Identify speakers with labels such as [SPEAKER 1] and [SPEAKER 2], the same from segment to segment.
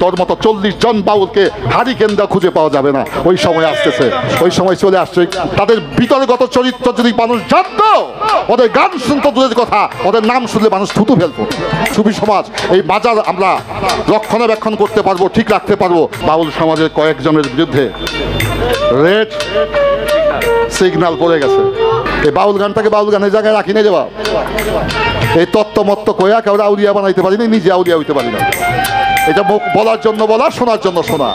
[SPEAKER 1] তোর মতো 40 জন বাউলকে হারি কেন্দ্রা খুঁজে পাওয়া যাবে না। ওই সময় আসতেছে, ওই সময় চলে আসছে। তাদের বিতর্গত চরিত্র যদি মানুষ জানতো, ওদের গান শুনতো দূরের কথা, ওদের নাম শুনলে মানুষ থুতু ফেলতো। সুফি সমাজ এই বাজার আমরা রক্ষণাবেক্ষণ করতে পারবো, ঠিক রাখতে পারবো। বাউল সমাজের কয়েকজনের বিরুদ্ধে রেড সিগন্যাল পড়ে গেছে। এই বাউল গানটাকে বাউল গানের জায়গায় রাখি না যাবা। এই তত্ত্ব মত্ত কয়া কেউ আউলিয়া বানাইতে পারি না, নিজে আউলিয়া হইতে পারি না। এটা বলার জন্য বলা, শোনার জন্য শোনা।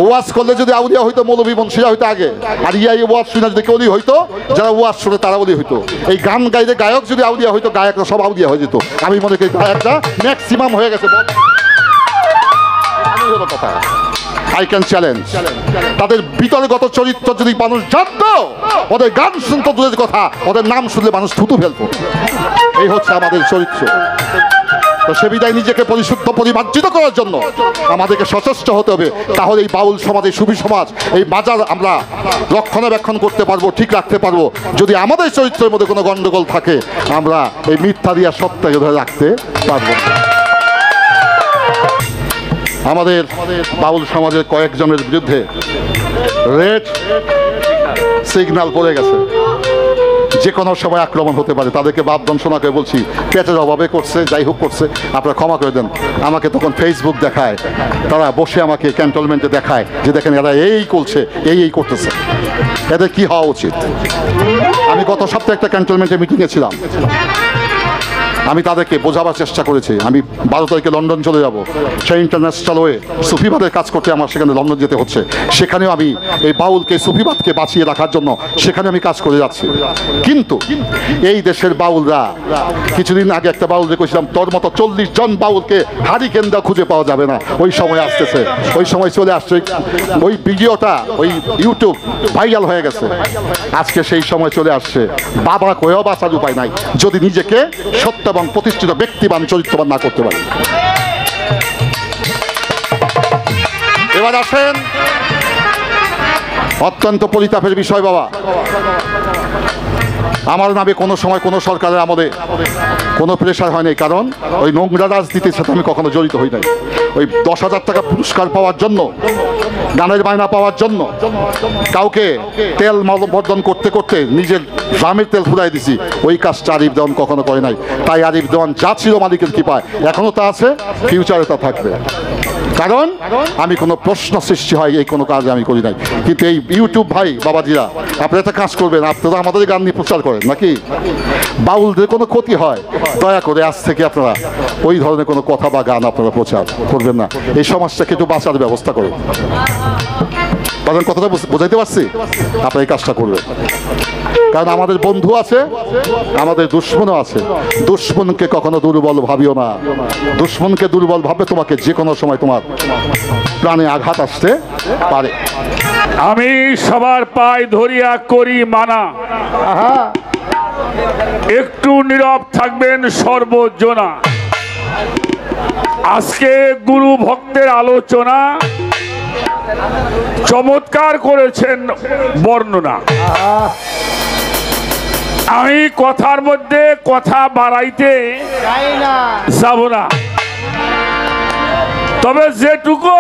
[SPEAKER 1] ওয়াজ করলে যদি আউলিয়া হইতো মৌলভী বংশীরা হইতো আগে, আর এই ওয়াজ শুনে যদি কেউ হইতো, যারা ওয়াজ শুনে তারা ওলি হইতো। এই গান গাইলে গায়ক যদি আউলিয়া হইতো, গায়করা সব আউলিয়া হয়ে যেত। আমি মনে করি গায়করা ম্যাক্সিমাম হয়ে গেছে। কথা আই ক্যান চ্যালেঞ্জ, তাদের বিতর্গত চরিত্র যদি মানুষ জানতো, ওদের গান শুনতো দূরের কথা, ওদের নাম শুনলে মানুষ থুতু ফেলতো। এই হচ্ছে আমাদের চরিত্র। তো সে বিদায় নিজেকে পরিশুদ্ধ পরিমার্জিত করার জন্য আমাদেরকে সচেষ্ট হতে হবে। তাহলে এই বাউল সমাজ, এই সুফি সমাজ, এই বাজার আমরা রক্ষণাবেক্ষণ করতে পারবো, ঠিক রাখতে পারবো। যদি আমাদের চরিত্রের মধ্যে কোনো গণ্ডগোল থাকে, আমরা এই মিথ্যা দিয়া সত্যকে ধরে রাখতে পারবো। আমাদের বাউল সমাজের কয়েকজনের বিরুদ্ধে রেড সিগন্যাল পড়ে গেছে। যে কোনো সময় আক্রমণ হতে পারে। তাদেরকে বাপ দংশনাকে বলছি, পেটের অভাবে করছে, যাই হোক করছে, আপনারা ক্ষমা করে দেন। আমাকে তখন ফেসবুক দেখায়, তারা বসে আমাকে ক্যান্টনমেন্টে দেখায় যে দেখেন এরা এই করছে, এই করতেছে, এদের কি হওয়া উচিত। আমি গত সপ্তাহে একটা ক্যান্টনমেন্টে মিটিংয়ে ছিলাম। আমি তাদেরকে বোঝাবার চেষ্টা করেছি। আমি 12 তারিখে লন্ডন চলে যাব। সেই ইন্টারন্যাশনাল ওয়ে সুফিবাদের কাজ করতে আমার সেখানে লন্ডন যেতে হচ্ছে। সেখানেও আমি এই বাউলকে, সুফিবাদকে বাঁচিয়ে রাখার জন্য সেখানে আমি কাজ করে যাচ্ছি। কিন্তু এই দেশের বাউলরা, কিছুদিন আগে একটা বাউল দেখেছিলাম, তোর মতো 40 জন বাউলকে হারি কেন্দ্রা খুঁজে পাওয়া যাবে না। ওই সময় আসতেছে, ওই সময় চলে আসছে। ওই ভিডিওটা ওই ইউটিউব ভাইরাল হয়ে গেছে। আজকে সেই সময় চলে আসছে। বাবা কয়েও বাঁচার উপায় নাই যদি নিজেকে সত্য এবং প্রতিষ্ঠিত ব্যক্তিবান, চরিত্রবান না করতে পারে। এবার আসেন অত্যন্ত পরিতাপের বিষয় বাবা। আমার নামে কোনো সময় কোনো সরকারের আমলে কোনো প্রেশার হয়নি, কারণ ওই নোংরা রাজনীতির সাথে আমি কখনো জড়িত হই নাই। ওই 10,000 টাকা পুরস্কার পাওয়ার জন্য, গানের বায়না পাওয়ার জন্য কাউকে তেল বর্ধন করতে করতে নিজের গ্রামের তেল ফুরাই দিছি, ওই কাজটা আরিফ দেওয়ান কখনো করে নাই। তাই আরিফ দেওয়ান যা ছিল মালিকের কৃপায়, এখনো তা আছে, ফিউচারে তা থাকবে। কারণ আমি কোনো প্রশ্ন সৃষ্টি হয় এই কোনো কাজ আমি করি নাই। কিন্তু এই ইউটিউব ভাই বাবাজিরা, আপনারা একটা কাজ করবেন, আপনারা আমাদের গান নিয়ে প্রচার করেন নাকি? বাউলদের কোনো ক্ষতি হয়, দয়া করে আজ থেকে আপনারা ওই ধরনের কোনো কথা বা গান আপনারা প্রচার করবেন না। এই সমাজটাকে একটু বাঁচার ব্যবস্থা করুন। কারণ কথাটা বোঝাইতে পারছি? আপনারা এই কাজটা করবেন। কারণ আমাদের বন্ধু আছে, আমাদের দুশ্মনও আছে। দুশ্মনকে কখনো দুর্বল ভাবিও না। দুশ্মনকে দুর্বল ভাববে, তোমাকে যে কোনো সময় তোমার প্রাণে আঘাত আসতে পারে।
[SPEAKER 2] আমি সবার পায় ধরিয়া করি মানা, একটু নীরব থাকবেন সর্বজনা। আজকে গুরু ভক্তের আলোচনা চমৎকার করেছেন বর্ণনা। আমি কথার মধ্যে কথা বাড়াইতে যাব না, তবে যেটুকু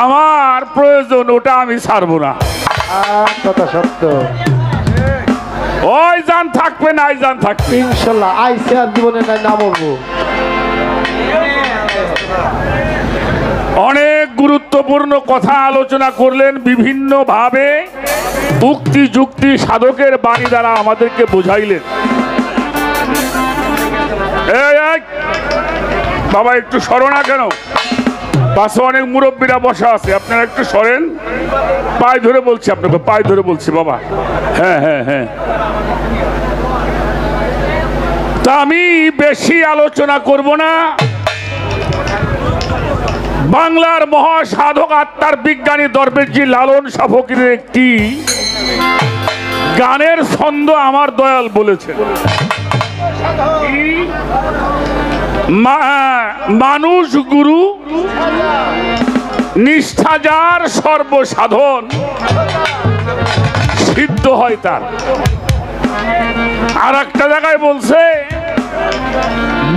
[SPEAKER 2] আমার প্রয়োজন ওটা আমি ছাড়বো না।
[SPEAKER 3] কথা সত্য।
[SPEAKER 2] ওই জান থাকবে না, এই জান থাকবে
[SPEAKER 3] ইনশাল্লাহ। আইসে আর জীবনে না বলবো।
[SPEAKER 2] অনেক গুরুত্বপূর্ণ কথা আলোচনা করলেন, বিভিন্ন ভাবে উক্তি যুক্তি সাধকের বাণী দ্বারা আমাদেরকে বোঝাইলেন। বাবা একটু সরো না কেন? পাশে অনেক মুরব্বীরা বসা আছে, আপনারা একটু সরেন। পায়ে ধরে বলছি আপনাকে, পায়ে ধরে বলছি বাবা। হ্যাঁ হ্যাঁ হ্যাঁ। তা আমি বেশি আলোচনা করব না। বাংলার মহাসাধক আত্মার বিজ্ঞানী দরবেশজি লালন শাহ ফকিরের একটি গানের ছন্দ আমার দয়াল বলেছেন, মানুষ গুরু নিষ্ঠা যার সর্বসাধন সিদ্ধ হয় তার। আর একটা জায়গায় বলছে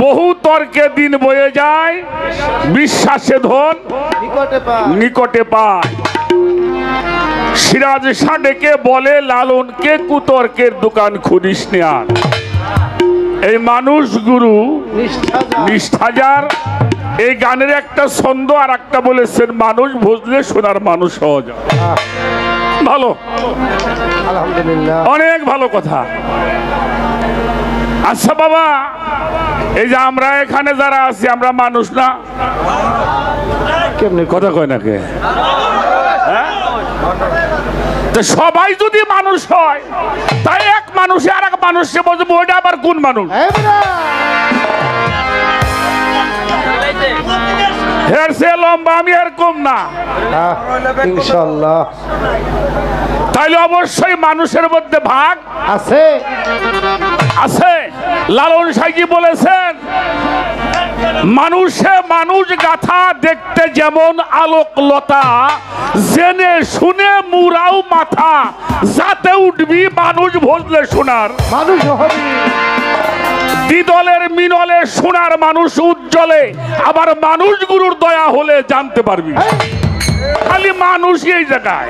[SPEAKER 2] বহু তর্কে দিন বয়ে যায়, বিশ্বাসে ধন
[SPEAKER 3] নিকটে পা
[SPEAKER 2] নিকটে পায়। সিরাজ শাহ ডেকে বলে লালনকে কুতর্কের দোকান খুলিস নে আর। এই মানুষ গুরু
[SPEAKER 3] নিষ্ঠা যা।
[SPEAKER 2] নিষ্ঠাজার। এই গানের একটা ছন্দ আর একটা বলেছেন মানুষ বুঝলে শোনার মানুষ সহজ।
[SPEAKER 3] আহ,
[SPEAKER 2] ভালো,
[SPEAKER 3] আলহামদুলিল্লাহ।
[SPEAKER 2] অনেক ভালো কথা। আচ্ছা বাবা, এই যে আমরা এখানে যারা আছি আমরা মানুষ না?
[SPEAKER 3] কেমনে
[SPEAKER 2] কথা কয় নাকি? হ্যাঁ? তো সবাই যদি মানুষ হয়, তাই এক মানুষে আর এক মানুষকে বলবো ওইটা আবার কোন মানুষ?
[SPEAKER 3] এই বেটা!
[SPEAKER 2] হের সে লম্বা আমি আর কম না।
[SPEAKER 3] আহ, ইনশাআল্লাহ
[SPEAKER 2] তাইলে অবশ্যই মানুষের মধ্যে ভাগ
[SPEAKER 3] আছে।
[SPEAKER 2] আছে। লালন সাইজি বলেছেন মানুষে মানুষ গাথা দেখতে যেমন আলোকলতা, জেনে শুনে মুরাও মাথা, যাতে উঠবি মানুষ ভজলে শোনার।
[SPEAKER 3] মানুষ হবি।
[SPEAKER 2] দ্বিদলের মিনলে শোনার মানুষ উজ্জ্বলে, আবার মানুষ গুরুর দয়া হলে জানতে পারবি। খালি মানুষই এই জায়গায়।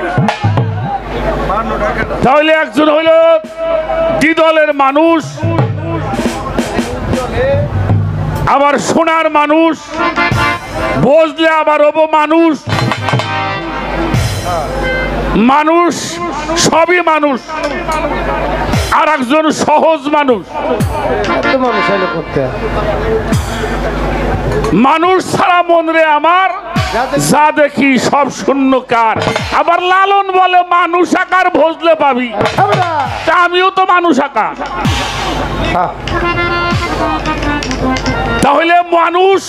[SPEAKER 2] তাহলে একজন হইল দ্বিদলের মানুষ, আবার শোনার মানুষ, বুঝলে আবার হবো মানুষ। মানুষ সবই মানুষ। আর একজন সহজ মানুষ।
[SPEAKER 3] এত মানুষ এলো করতে।
[SPEAKER 2] মানুষ ছাড়া মন রে আমার যা দেখি সব শূন্যকার। আবার লালন বলে মানুষ আকার ভজলে পাবি।
[SPEAKER 3] এই বেটা!
[SPEAKER 2] তা আমিও তো মানুষ আকার।
[SPEAKER 3] আহ,
[SPEAKER 2] তাহলে মানুষ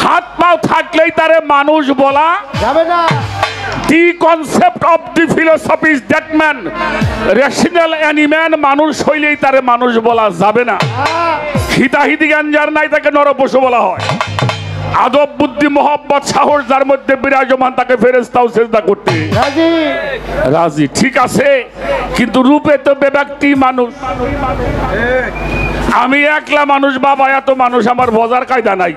[SPEAKER 2] হাত পাও থাকলেই তারে মানুষ বলা।
[SPEAKER 3] যাবে না।
[SPEAKER 2] The concept of the philosophy is that man rational animal, মানুষ হইলেই তারে মানুষ বলা যাবে না। হিতাহিতি জ্ঞান যার নাই তাকে নরপশু বলা হয়। আদব বুদ্ধি মোহাব্বত সাহস যার মধ্যে বিরাজমান তাকে ফেরেশতাও সেজদা করতে
[SPEAKER 3] রাজি।
[SPEAKER 2] রাজি। ঠিক আছে, কিন্তু রূপে তো বেব্যক্তি মানুষ। আমি একলা মানুষ বাবা, এত মানুষ আমার বজার কায়দা নাই।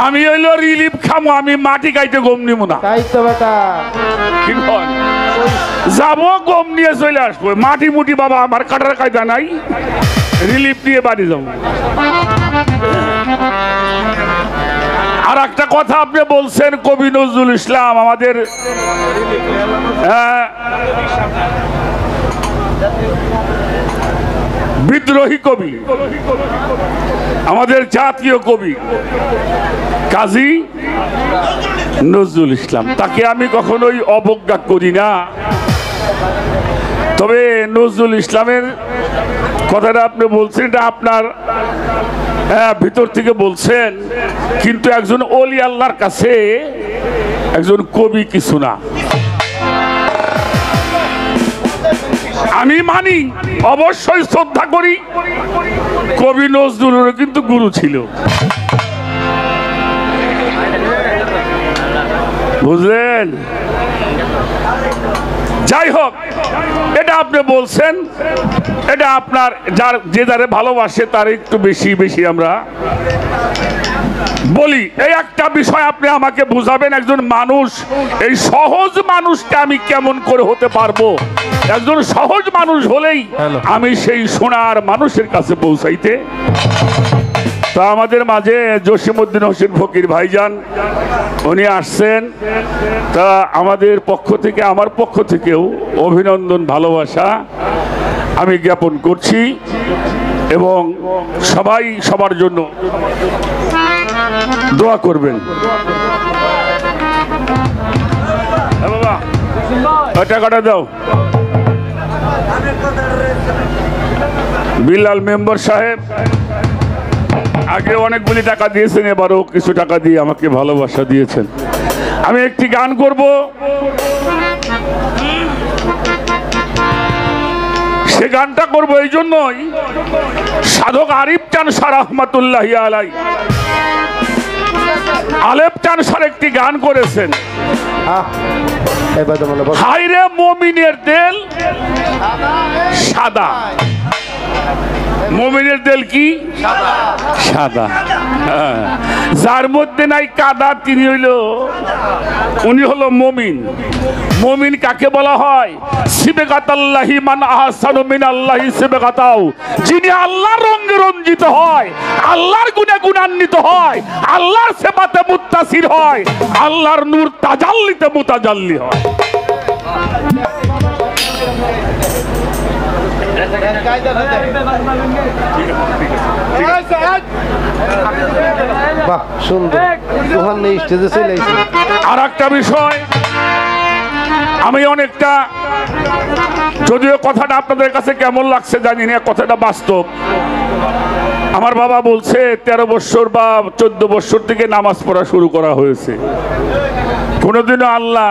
[SPEAKER 2] আমি হইলো রিলিফ খামো, আমি মাটি গাইতে গম নিব না।
[SPEAKER 3] তাই তো বেটা।
[SPEAKER 2] কি বল? যাবো গম নিয়ে চলে আসবো। মাটি মুটি বাবা আমার কাটার কায়দা নাই, রিলিফ নিয়ে বাড়ি যাবো। আর একটা কথা আপনি বলছেন কবি নজরুল ইসলাম আমাদের বিদ্রোহী কবি, আমাদের জাতীয় কবি কাজী নজরুল ইসলাম। তাকে আমি কখনোই অবজ্ঞা করি না। তবে নজরুল ইসলামের কথাটা আপনি বলছেন, এটা আপনার ভিতর থেকে বলছেন, কিন্তু একজন ওলি আল্লাহর কাছে একজন কবি কিছু না। আমি মানি, অবশ্যই শ্রদ্ধা করি। কবি নজরুলের কিন্তু গুরু ছিল, বুঝলেন? যাই হোক, এটা আপনি বলছেন, এটা আপনার যার যে যারে ভালোবাসে তার একটু বেশি বেশি আমরা বলি। এই একটা বিষয় আপনি আমাকে বুঝাবেন, একজন মানুষ, এই সহজ মানুষটা আমি কেমন করে হতে পারবো? একজন সহজ মানুষ হলেই আমি সেই সোনার মানুষের কাছে পৌঁছাইতে। তা আমাদের মাঝে জসিমউদ্দিন হোসেন ফকির ভাইজান উনি আসছেন। তা আমাদের পক্ষ থেকে, আমার পক্ষ থেকেও অভিনন্দন, ভালোবাসা আমি জ্ঞাপন করছি, এবং সবাই সবার জন্য দোয়া করবেন। বাবা ওই টাকাটা দাও। বিল্লাল মেম্বার সাহেব আগে অনেকগুলি টাকা দিয়েছেন, এবারও কিছু টাকা দিয়ে আমাকে ভালোবাসা দিয়েছেন। আমি একটি গান করব, সে গানটা করবো এই জন্যই, সাধক আরিফ চান শাহ রহমাতুল্লাহ আলাই, আলেপ চান শাহ একটি গান করেছেন, হায়রে মুমিনের দেল সাদা। মুমিনের দিল কি সাদা। হ্যাঁ। যার মধ্যে নাই কাদা তিনি উনি হলো মুমিন। মুমিন কাকে বলা হয়? সিবগাতাল্লাহি মান আহসানু মিনাল্লাহি সিবগাতাও, যিনি আল্লাহর রঙে রঞ্জিত হয়, আল্লাহর গুণে গুণান্বিত হয়, আল্লাহর সেবাতে মুত্তাসির হয়, আল্লাহর নূর তাজাল্লিতে মুতাজাল্লি হয়।
[SPEAKER 3] বাহ সুন্দর, ওখানে স্টেজে চলে আইছে।
[SPEAKER 2] আর একটা বিষয়, আমি অনেকটা, যদিও কথাটা আপনাদের কাছে কেমন লাগছে জানি না, কথাটা বাস্তব। আমার বাবা বলছে 13 বছর বা 14 বছর থেকে নামাজ পড়া শুরু করা হয়েছে। কোনোদিনও আল্লাহ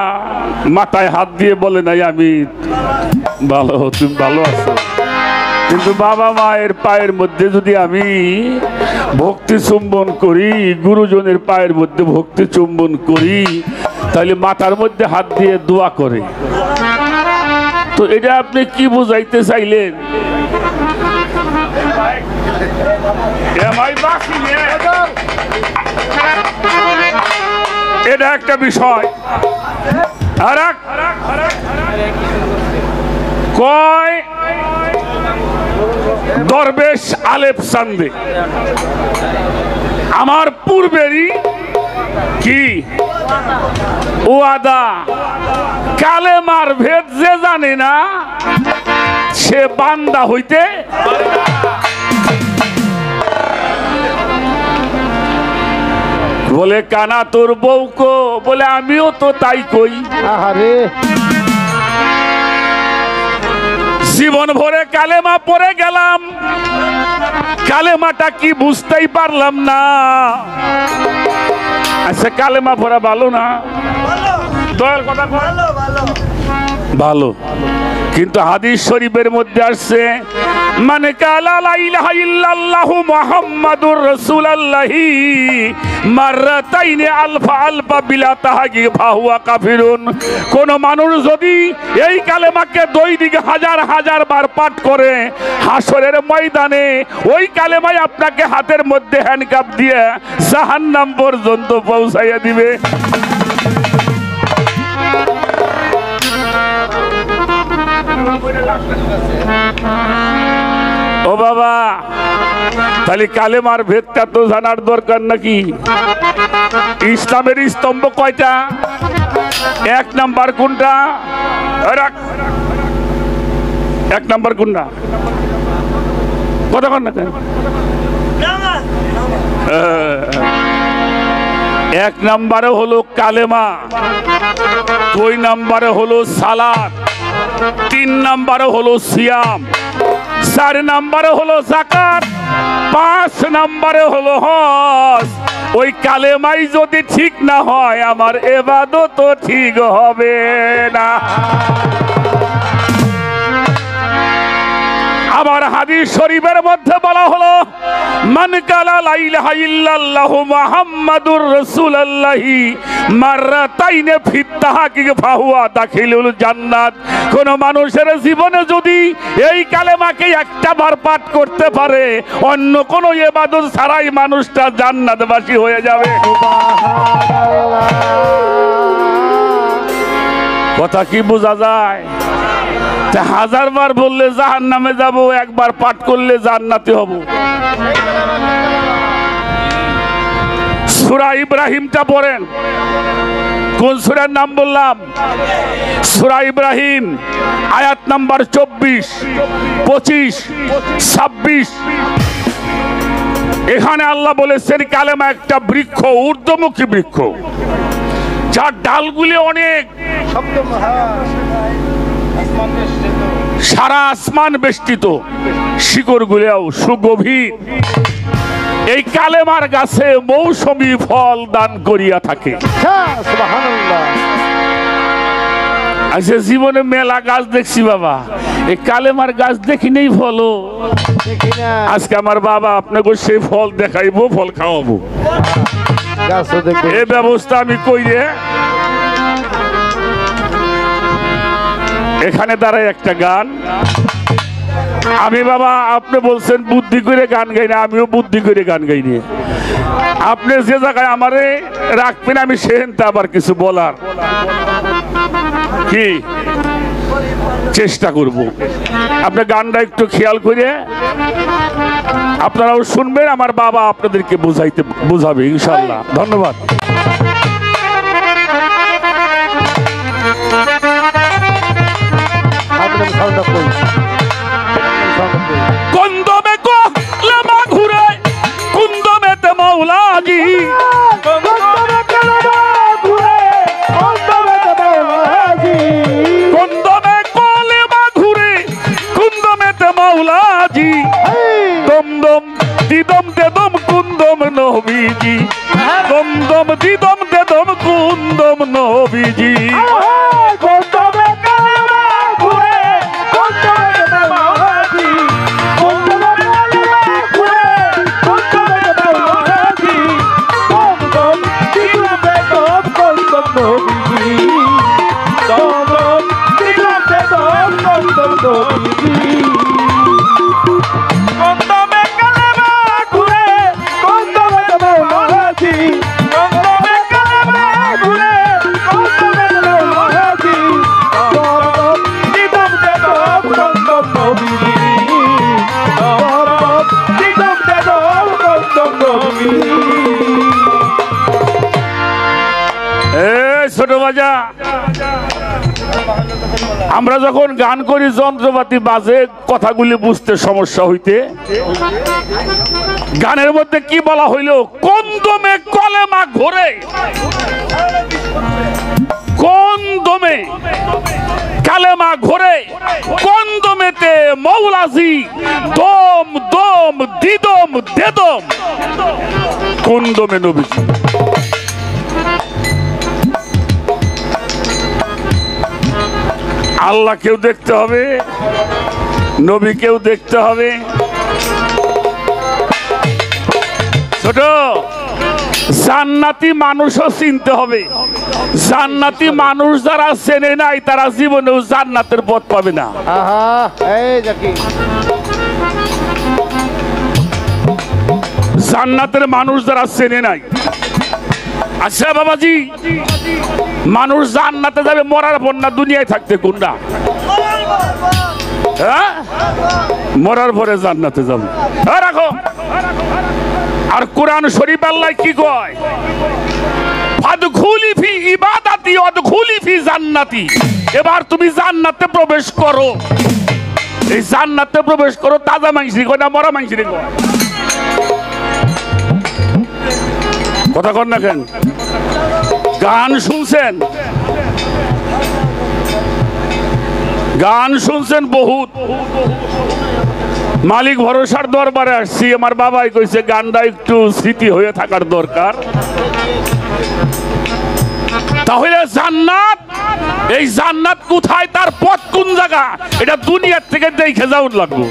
[SPEAKER 2] মাথায় হাত দিয়ে বলে নাই আমি ভালো, তুমি ভালো আছো। কিন্তু বাবা মায়ের পায়ের মধ্যে যদি আমি ভক্তি চুম্বন করি, গুরুজনের পায়ের মধ্যে ভক্তি চুম্বন করি, তাহলে মাথার মধ্যে হাত দিয়ে দোয়া করে। তো এটা আপনি কি বুঝাইতে চাইলেন? এটা একটা বিষয়। আর কয় দরবেশ আলেপ সান্দে আমার পূর্বেরই কি ওয়াদা, কালেমার ভেদ যে জানে না সে বান্দা হইতে বলে। কানা তোর বউকো, বলে আমিও তো তাই কই।
[SPEAKER 3] আহারে,
[SPEAKER 2] জীবন ভরে কালেমা পড়ে গেলাম, কালেমাটা কি বুঝতেই পারলাম না। আচ্ছা, কালেমা পড়া ভালো না? দয়াল কথা ভালো, কিন্তু হাদিস শরীফের মধ্যে আসছে মানে কালা লা ইলাহা ইল্লাল্লাহু মুহাম্মাদুর রাসূলুল্লাহি মাররাতাইনি আলফা আলফা বিলা তাহাকি ফাহুয়া কাফিরুন। কোন মানুষ যদি এই কালেমাকে দৈনিক হাজার হাজার বার পাঠ করে, হাসরের ময়দানে ওই কালেমাই আপনাকে হাতের মধ্যে হ্যান্ডকাপ দিয়ে জাহান্নাম পর্যন্ত পৌঁছাইয়া দিবে। ও বাবা, তাহলে কালেমার ভেদটা তো জানার দরকার নাকি? ইসলামের স্তম্ভ কয়টা? 1 নাম্বার কোনটা? 1 নাম্বার কোনটা? কতক্ষণ না 1 নাম্বারে হলো কালেমা, 2 নাম্বারে হলো সালাত, 3 নাম্বারে হলো সিয়াম, 4 নাম্বারে হলো যাকাত, 5 নাম্বারে হলো হজ। ওই কালেমাই যদি ঠিক না হয়, আমার ইবাদত ঠিক হবে না। আবার হাদিস শরীফের মধ্যে বলা হলো মান কালা লা ইলাহা ইল্লাল্লাহু মুহাম্মাদুর রাসূলুল্লাহি মাররাতাইনি ফিত তাহকিক ফাহুয়া দাখিলুল জান্নাত। কোন মানুষের জীবনে যদি এই কালেমাকে একটা বার পাঠ করতে পারে, অন্য কোন ইবাদত ছাড়াই মানুষটা জান্নাতবাসী হয়ে যাবে। কথা কি বোঝা যায়? 1000 বার বললে জাহান্নামে যাব, একবার পাঠ করলে জান্নাতি হব। সূরা ইব্রাহিমটা পড়েন। কোন সূরার নাম বললাম? সূরা ইব্রাহিম, আয়াত নাম্বার 24, 25, 26। এখানে আল্লাহ বলেছেন কালেমা একটা বৃক্ষ, ঊর্ধ্বমুখী বৃক্ষ, যার ডালগুলি অনেক, সারা আসমান বেষ্টিত, শিকড়গুলিও সুগভীর। এই কালেমার গাছে মৌসুমী ফল দান করিয়া থাকে। আচ্ছা, জীবনে মেলা গাছ দেখছি বাবা, এই কালেমার গাছ দেখি নেই ফল। আজকে আমার বাবা আপনাকে সেই ফল দেখাইবো, ফল খাওয়াবো, এই ব্যবস্থা আমি কইরে। এখানে দাঁড়ায় একটা গান, আমি বাবা আপনি বলছেন বুদ্ধি করে গান গাই না, আমিও বুদ্ধি করে গান গাইনি। আপনি যে জায়গায় আমারে রাখবেন আমি সেখানটা আবার কিছু বলার কি চেষ্টা করব। আপনি গানটা একটু খেয়াল করে আপনারাও শুনবেন, আমার বাবা আপনাদেরকে বুঝাবে ইনশাআল্লাহ। ধন্যবাদ। কুন্দমে কলমা ঘুরে কুন্দমেতে মৌলাজি, কুন্দমে কলমা ঘুরে কুন্দমেতে মৌলাজি, দমদম দিদম দেদম কুন্দম নবীজি, দমদম দিদম দেদম কুন্দম নবীজি। ছোট বাজা, আমরা যখন গান করি যন্ত্রপাতি বাজে কথাগুলি বুঝতে সমস্যা হইতে, গানের মধ্যে কি বলা হইল? কুন্দমে কলেমা ঘোরে, কুন্দমে কালেমা ঘোরে, কুন্দমেতে মৌলাজি, দম দম দিদম দেদম কুন্দমে নবীজি। আল্লাহকেও দেখতে হবে, নবীকেও দেখতে হবে। ছোট জান্নাতি মানুষও চিনতে হবে। জান্নাতি মানুষ যারা চেনে নাই তারা জীবনেও জান্নাতের পথ পাবে না। জান্নাতের মানুষ যারা চেনে নাই। আচ্ছা বাবাজি, মানুষ জান্নাতে যাবে মরার পর না দুনিয়ায় থাকতে? কোনটা? হ্যাঁ, মরার পরে জান্নাতে যাবে। রাখো। আর কোরআন শরীফ আল্লাহ কি কয়? ফাদখুলি ফি ইবাদাতি ওয়াদখুলি ফি জান্নাতি। এবার তুমি জান্নাতে প্রবেশ করো। এই জান্নাতে প্রবেশ করো তাজা মাংসি কয় না মরা মাংসি কয়? কথা কন না কেন? গান শুনছেন, গান শুনছেন বহুত। মালিক ভরসার দরবারে আসছি, আমার বাবাই কইছে গানটা একটু স্মৃতি হয়ে থাকার দরকার। তাহলে জান্নাত, এই জান্নাত কোথায়, তার পথ কোন জায়গা, এটা দুনিয়ার থেকে দেখে যাওয়ার লাগবে।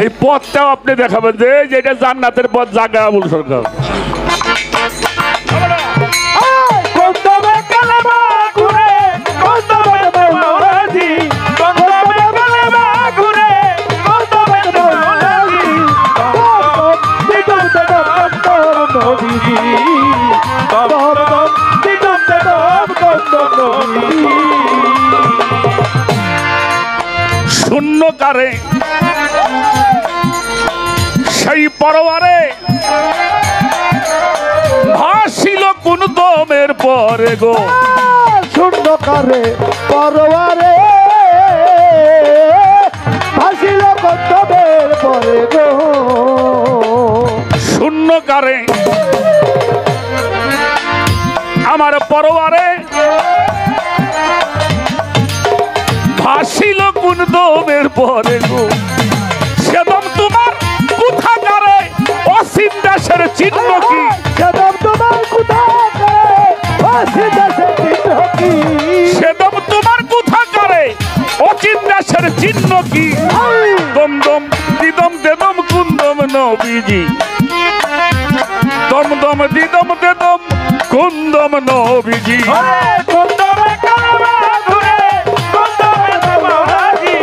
[SPEAKER 2] এই পথটাও আপনি দেখাবেন যে এটা জান্নাতের পথ, জায়গা আবুল সরকার। শূন্যকারে সেই পরবারে ভাসিল কোন দমের পরে গো,
[SPEAKER 3] শূন্যকারে পরবারে ভাসিল কোন দমের পরে গো,
[SPEAKER 2] শূন্যকারে আমার পরবারে ভাসিল কোন দমের পরে গো। সেদম তোমার কোথাকারে অসীম দেশের চিহ্ন কি?
[SPEAKER 3] সেদম তোমার কোথাকারে অসীম দেশের চিহ্ন কি?
[SPEAKER 2] সেদম তোমার কোথাকারে অসীম দেশের চিহ্ন কি? দমদম দিদম দেদম কুন্দম নবীজি, দমদম দিদম দেদম কুন্দম নবীজি। কুন্দমে কালেমা ঘুরে কুন্দমেতে মৌলাজি,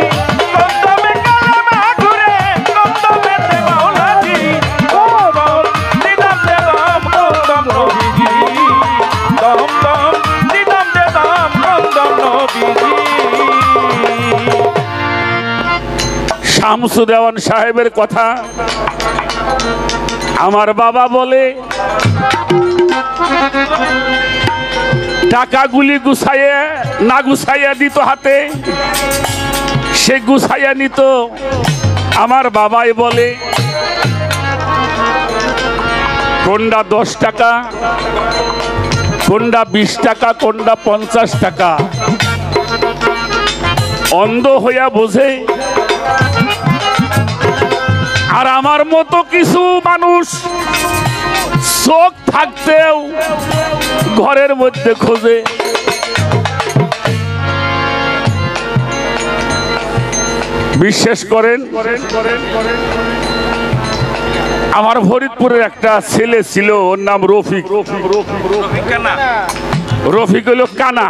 [SPEAKER 2] শামসু দেওয়ান সাহেবের কথা। আমার বাবা বলে টাকাগুলি গুছাইয়ে না গুছাইয়া দিত হাতে, সে গুছাইয়া নিত। আমার বাবাই বলে কোনটা 10 টাকা, কোনটা 20 টাকা, কোনটা 50 টাকা, অন্ধ হইয়া বোঝে। আর আমার মতো কিছু মানুষ চোখ থাকতেও ঘরের মধ্যে খোঁজে। বিশ্বাস করেন, আমার ফরিদপুরের একটা ছেলে ছিল, ওর নাম রফিক। রফিক হলো কানা,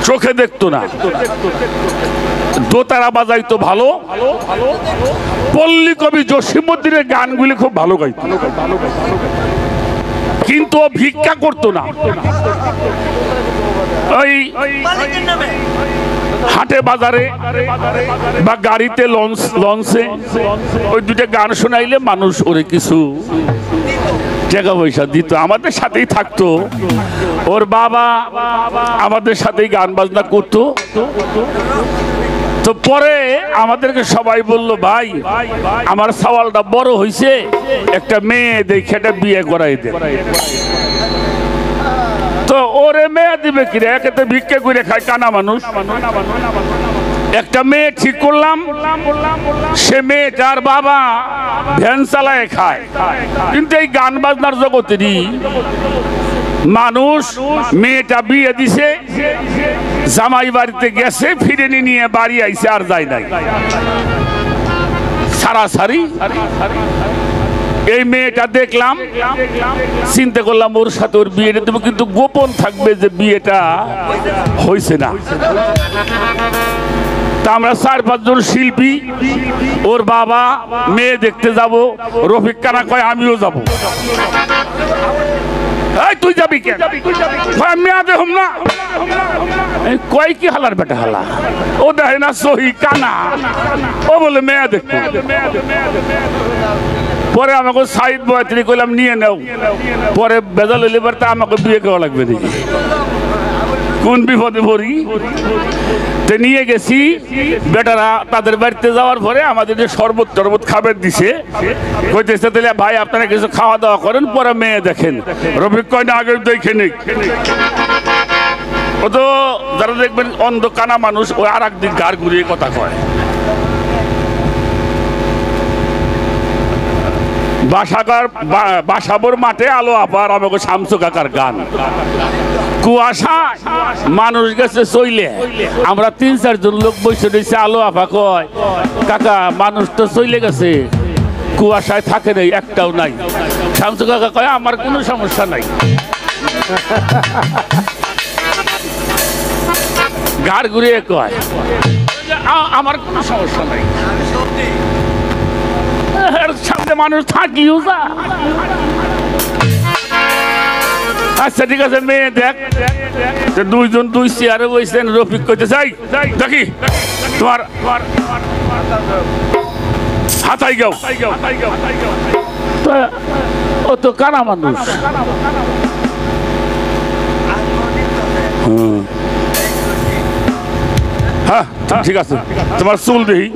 [SPEAKER 2] চোখে দেখতো না, দোতারা বাজাইতো ভালো, পল্লী কবি জসীমউদ্দিনের গানগুলি খুব ভালো গাইতো, কিন্তু ও ভিক্ষা করতো না। ওই হাটে বাজারে বা গাড়িতে লঞ্চে ওই দুটো গান শোনাইলে মানুষ ওরে কিছু টাকা পয়সা দিত, আমাদের সাথেই থাকতো। ওর বাবা আমাদের সাথেই গান বাজনা করতো। তো পরে আমাদেরকে সবাই বলল, ভাই আমার সওয়ালটা বড় হয়েছে, একটা মেয়ে দেখে একটা বিয়ে করাই দে। তো ওরে মেয়ে দিবে কিরে, একে ভিক্ষে করে খায়, কানা মানুষ। একটা মেয়ে ঠিক করলাম, সে মেয়েটার বাবা ভ্যান চালায় খায়, কিন্তু এই গান বাজনার জগতেরই মানুষ। মেয়েটা বিয়ে দিছে, জামাই বাড়িতে গেছে, ফিরে নিয়ে বাড়ি আইছে, আর যায় নাই, সারাসারি। এই মেয়েটা দেখলাম, চিন্তা করলাম ওর সাথে ওর বিয়েটা দেবো, কিন্তু গোপন থাকবে যে বিয়েটা হয়েছে না। তা আমরা 4-5 জন শিল্পী, ওর বাবা, মেয়ে দেখতে যাব। রফিক কানা কয় আমিও যাব। তুই যাবি কেন? মেয়া দেখুম না। কয় কি হালার বেটা হালা, ও দেখে না সহি কানা, ও বলে মেয়া দেখবো। পরে আমাকে সাইদ বয়াতি কইলাম নিয়ে নাও। পরে বেজাল হইলে তা আমাকে বিয়ে করা লাগবে নাকি, কোন বিপদে পড়ি। তো নিয়ে গেছি। বেটারা তাদের বাড়িতে যাওয়ার পরে আমাদের যে শরবত টরবত খাবার দিছে, কইতেছে তাহলে ভাই আপনারা কিছু খাওয়া দাওয়া করেন, পরে মেয়ে দেখেন। রফিক কয় না, আগে দেখে নেই। ও তো যারা দেখবেন অন্ধ কানা মানুষ, ওই আর একদিন গাড় ঘুরিয়ে কথা কয়। বাসাবোর মাঠে আলো আপার আমাকে শামসু কাকার গান। কুয়াশা মানুষ গেছে চইলে, আমরা 3-4 জন লোক বসে রয়েছে। আলো আপা কয় কাকা মানুষ তো চইলে গেছে, কুয়াশায় থাকে নাই, একটাও নাই। শামসু কাকা কয় আমার কোনো সমস্যা নাই। গাড় ঘুরিয়ে কয় আমার কোনো সমস্যা নাই, সামনে মানুষ থাকলেও যা। আচ্ছা ঠিক আছে, মেয়ে দেখ। 2 জন 2 চেয়ারে বসছেন। রফিক কইতে চাই দেখি তোমার হাতাই গাও। ও তো কানা মানুষ। হ্যাঁ ঠিক আছে, তোমার চুল দেখি।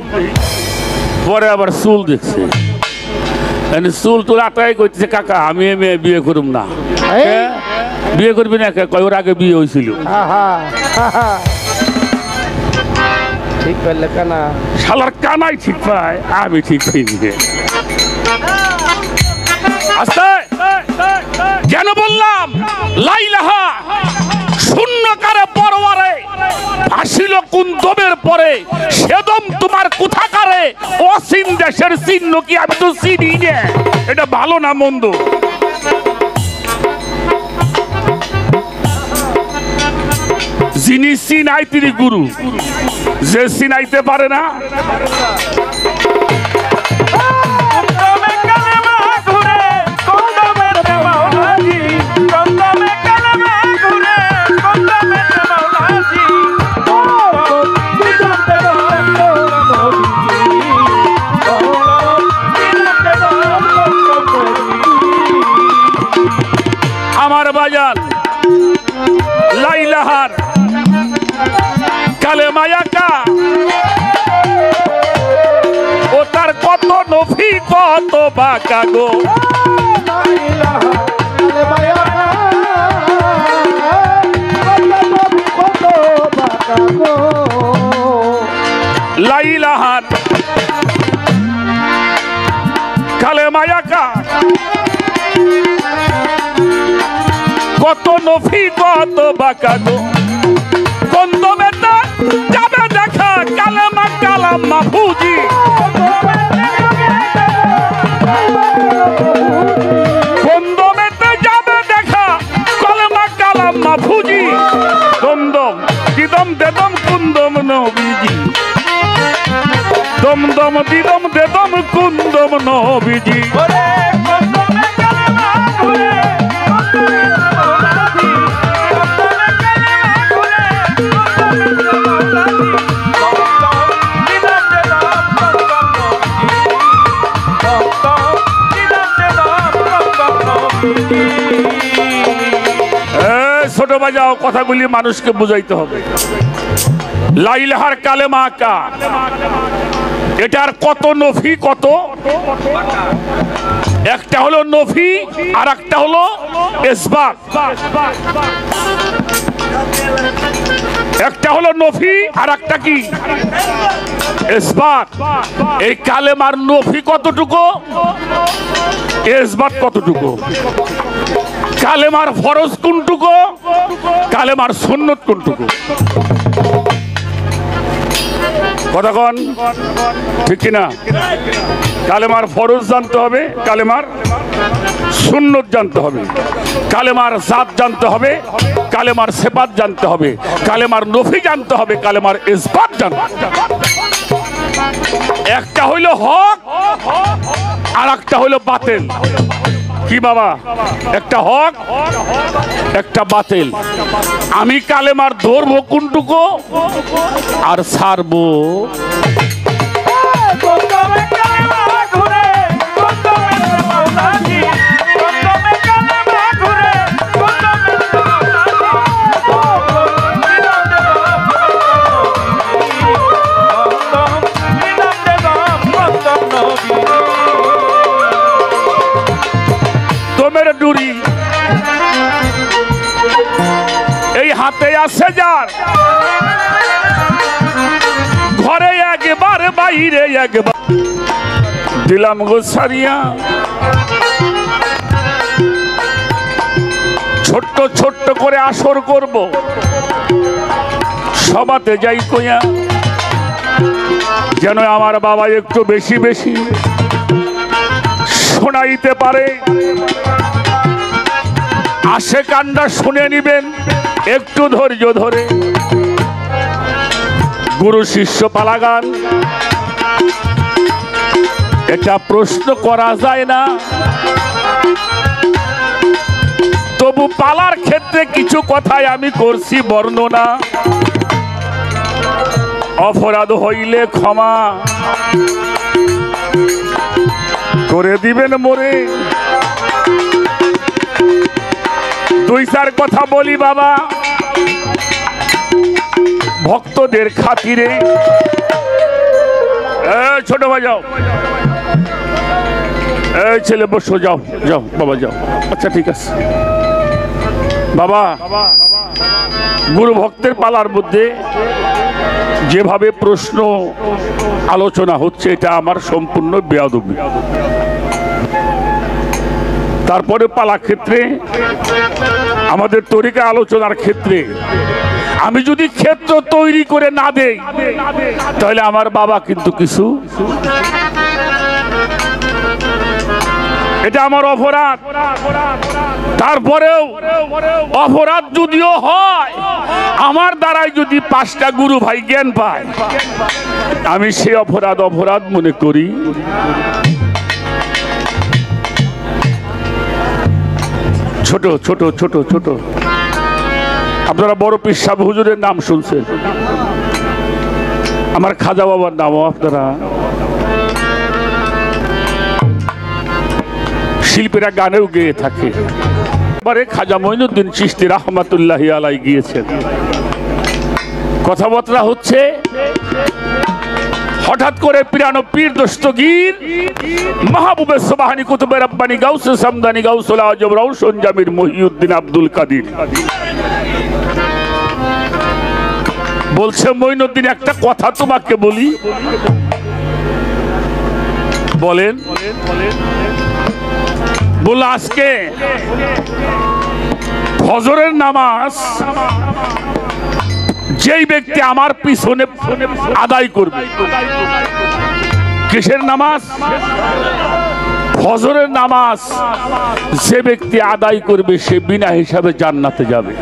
[SPEAKER 2] পরে আবার চুল দেখছে, চুল তুল আটাই কইতেছে কাকা আমি মেয়ে বিয়ে করুম না। বিয়ে করবি না? কয় ওর আগে বিয়ে হয়েছিল।
[SPEAKER 3] ঠিক পারলে কানা,
[SPEAKER 2] শালার কানাই ঠিক পায়, আমি ঠিক পাইনি। আস্তে কেন বললাম লাইলাহা শূন্যকারে পরওয়ারে ভাসিল কোন দমের পরে, সেদম তোমার কোথাকারে, অচিন দেশের চিহ্ন কি আমি তো চিনি না। এটা ভালো না মন্দ? যিনি চিনাই তিনি গুরু, যে চিনাইতে পারে না বাজান লাইলাহার কালেমায়াকা ও তার কত নফি কত বাঁকা গো লাইলাহার কালেমায়াকা কত নফি কত বাঁকা গো কন্দমেতে যাবে দেখা কালেমা কালাম মাহফুজি কন্দমেতে যাবে দেখা কালেমা কালাম মাহফুজি দমদম দিদম দেদম কুন্দম নবীজি দমদম দিদম দেদম কুন্দম নবীজি ছোট বাজাও কথাগুলি মানুষকে বুঝাইতে হবে লাইলাহার কালেমা কা এটার কত নফি কত একটা হলো নফি আর একটা হলো ইসবাত একটা হলো নফি আর একটা কি ইসবাত এই কালেমার নফি কতটুকু ইসবাত কতটুকু কালেমার ফরজ কোনটুকু কালেমার সুন্নত কোনটুকু কথা কন ঠিক কিনা কালেমার ফরজ জানতে হবে কালেমার সুন্নত জানতে হবে কালেমার জাত জানতে হবে কালেমার সিফাত জানতে হবে কালেমার নফি জানতে হবে কালেমার ইসবাত জানতে হবে একটা হইল হক আর একটা হইল বাতিল কি বাবা একটা হক একটা বাতিল আমি কালেমার ধরবো কোনটুকু আর ছাড়বো এই হাতে আছে যার ঘরে একবার বাইরে একবার দিলাম গো সারিয়া ছোট্ট ছোট্ট করে আসর করব সবাতে যাই কইয়া যেন আমার বাবা একটু বেশি বেশি শোনাইতে পারে আসে কান্ডা শুনে নিবেন একটু ধৈর্য ধরে গুরু শিষ্য পালাগান এটা প্রশ্ন করা যায় না তবু পালার ক্ষেত্রে কিছু কথাই আমি করছি বর্ণনা অপরাধ হইলে ক্ষমা করে দিবেন মোরে দুই চার কথা বলি বাবা ভক্তদের খাতিরে ছোট ভাই যাও এই ছেলে বসো যাও যাও বাবা যাও আচ্ছা ঠিক আছে বাবা গুরু ভক্তের পালার মধ্যে যেভাবে প্রশ্ন আলোচনা হচ্ছে এটা আমার সম্পূর্ণ বেয়াদবি তারপরে পালা ক্ষেত্রে আমাদের তরিকা আলোচনার ক্ষেত্রে আমি যদি ক্ষেত্র তৈরি করে না দেই তাহলে আমার বাবা কিন্তু কিছু এটা আমার অপরাধ তারপরেও অপরাধ যদিও হয় আমার দ্বারাই যদি 5টা গুরু ভাই জ্ঞান পায় আমি সে অপরাধ মনে করি ছোট ছোট ছোট ছোট আপনারা বড় পীর সাহেব হুজুরের নাম শুনছেন আমার খাজা বাবার নামও আপনারা শিল্পীরা গানেও গেয়ে থাকে দরবারে খাজা মঈনুদ্দিন চিশতি রাহমাতুল্লাহি আলাইহি গিয়েছেন। কথাবার্তা হচ্ছে, হঠাৎ করে পিরানো পীর দস্তগীর মাহবুবে সুবহানি কুতুবে রব্বানি গাউসে সামদানি গাউসুল আজম রওশন জামির মহিউদ্দিন আব্দুল কাদির বলছে, মঈনুদ্দিন একটা কথা তোমাকে বলি। বলেন। বলল, আজকে ফজরের নামাজ যেই ব্যক্তি আমার পিছনে আদায় করবে। কিসের নামাজ? ফজরের নামাজ যে ব্যক্তি আদায় করবে সে বিনা হিসাবে জান্নাতে যাবে।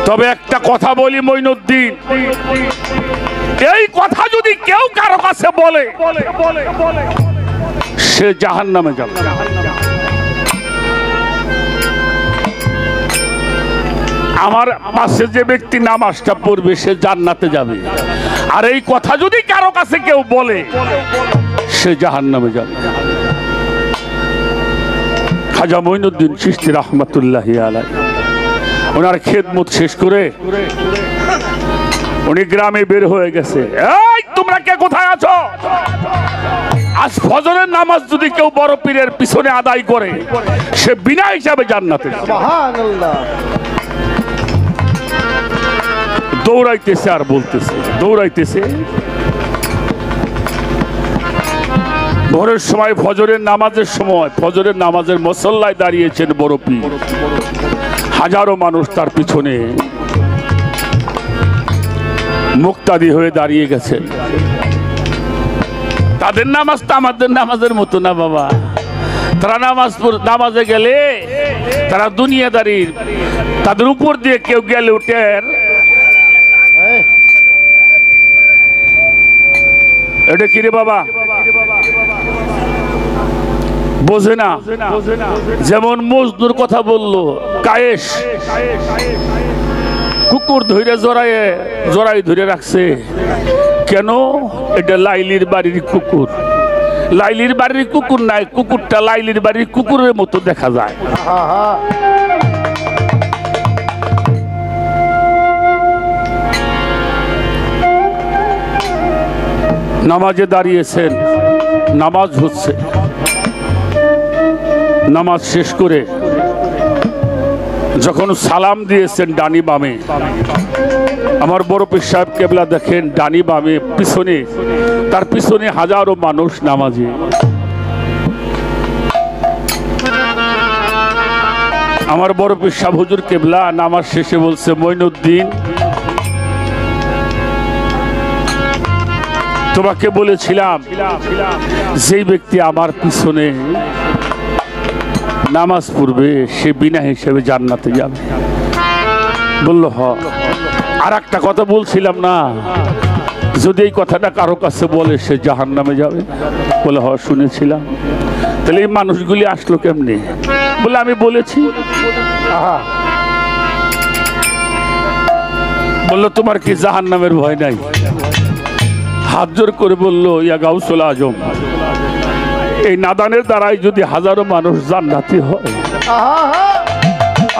[SPEAKER 2] তবে একটা কথা বলি মঈনুদ্দিন, এই কথা যদি কেউ কারো কাছে বলে সে জাহান্নামে যাবে। আমার পাশে যে ব্যক্তি নামাজটা পড়বে সে জান্নাতে যাবে, আর এই কথা যদি কারো কাছে কেউ বলে সে জাহান্নামে যাবে। খাজা মঈনুদ্দিন চিশতি রাহমাতুল্লাহি আলাইহি ওনার খেদমত শেষ করে উনি গ্রামে বের হয়ে গেছে। এই তোমরা কে কোথায় আছো? আজ ফজরের নামাজ যদি কেউ বড় পীরের পিছনে আদায় করে সে বিনা হিসাবে জান্নাতে যাবে।
[SPEAKER 3] সুবহানাল্লাহ।
[SPEAKER 2] দৌড়াইতেছে আর বলতেছে, দৌড়াইতেছে। ভোরের সময় ফজরের নামাজের সময় ফজরের নামাজের মুসল্লায় দাঁড়িয়েছেন বড় পীর। হাজারো মানুষ তার পিছনে মুক্তাদি হয়ে দাঁড়িয়ে গেছেন। তাদের নামাজটা আমাদের নামাজের মতো না বাবা। তারা নামাজে গেলে তারা দুনিয়াদারির তাদের উপর দিয়ে কেউ গেলে উঠেন, এটা কি রে বাবা, বোঝে না। যেমন মজদুর কথা বললো, কায়েস কুকুর ধরে জড়াই ধরে রাখছে কেন? এটা লাইলির বাড়ির কুকুর। লাইলির বাড়ির কুকুর নাই, কুকুরটা লাইলির বাড়ির কুকুরের মতো দেখা যায়। নামাজে দাঁড়িয়েছেন, নামাজ হচ্ছে। নামাজ শেষ করে যখন সালাম দিয়েছেন ডানি বামে, আমার বড় পীর সাহেব কেবলা দেখেন ডানি বামে পিছনে, তার পিছনে হাজারো মানুষ নামাজে। আমার বড় পীর সাহেব হুজুর কেবলা নামাজ শেষে বলছে, মঈনুদ্দিন তোমাকে বলেছিলাম যেই ব্যক্তি আমার পিছনে নামাজ পড়বে সে বিনা হিসেবে জান্নাতে যাবে। বলল হ। আর একটা কথা বলছিলাম না, যদি এই কথাটা কারো কাছে বলে সে জাহান্নামে যাবে। বলে হ, শুনেছিলাম। তাহলে এই মানুষগুলি আসলো কেমনি? বলে আমি বলেছি। বললো তোমার কি জাহান্নামের ভয় নাই? হাত জোর করে বলল, ইয়া গাউসুল আজম, এই নাদানের দ্বারাই যদি হাজারো মানুষ জান্নাতি হয়,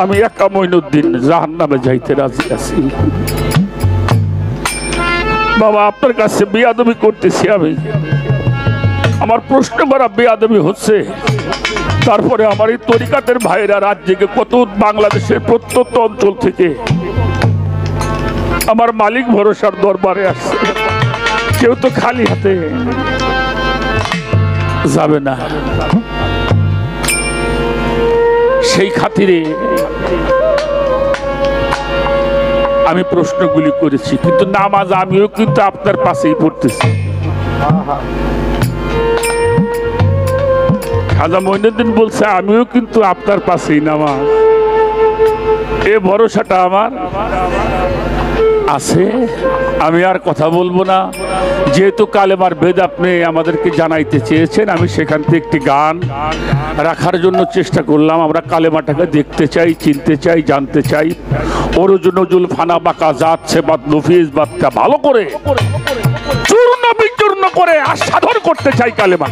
[SPEAKER 2] আমি একা মঈনুদ্দিন জাহান্নামে যাইতে রাজি আছি। বাবা আপনার কাছে বেয়াদবি করতেছি আমি, আমার প্রশ্ন করা বেয়াদবি হচ্ছে। তারপরে আমার এই তরিকাতের ভাইরা রাজ্যে কত বাংলাদেশের প্রত্যন্ত অঞ্চল থেকে আমার মালিক ভরসার দরবারে আসছে। কেউ তো খালি হাতে যাবে না। সেই খাতিরে আমি প্রশ্নগুলি করেছি, কিন্তু নামাজ আমিও কিন্তু আপনার পাশেই পড়তেছি। খাজা মঈনুদ্দিন বলছে, আমিও কিন্তু আপনার পাশেই নামাজ। এ ভরসাটা আমার আছে। আমি আর কথা বলবো না, যেহেতু কালেমার ভেদ আপনি আমাদেরকে জানাইতে চেয়েছেন, আমি সেখান থেকে একটি গান রাখার জন্য চেষ্টা করলাম। আমরা কালেমাটাকে দেখতে চাই, চিনতে চাই, জানতে চাই। ওরুজ নজুল ফানা বাঁকা যাচ্ছে বাদ নফিস বাদটা ভালো করে চূর্ণ বিচূর্ণ করে আস্বাদন করতে চাই কালেমা।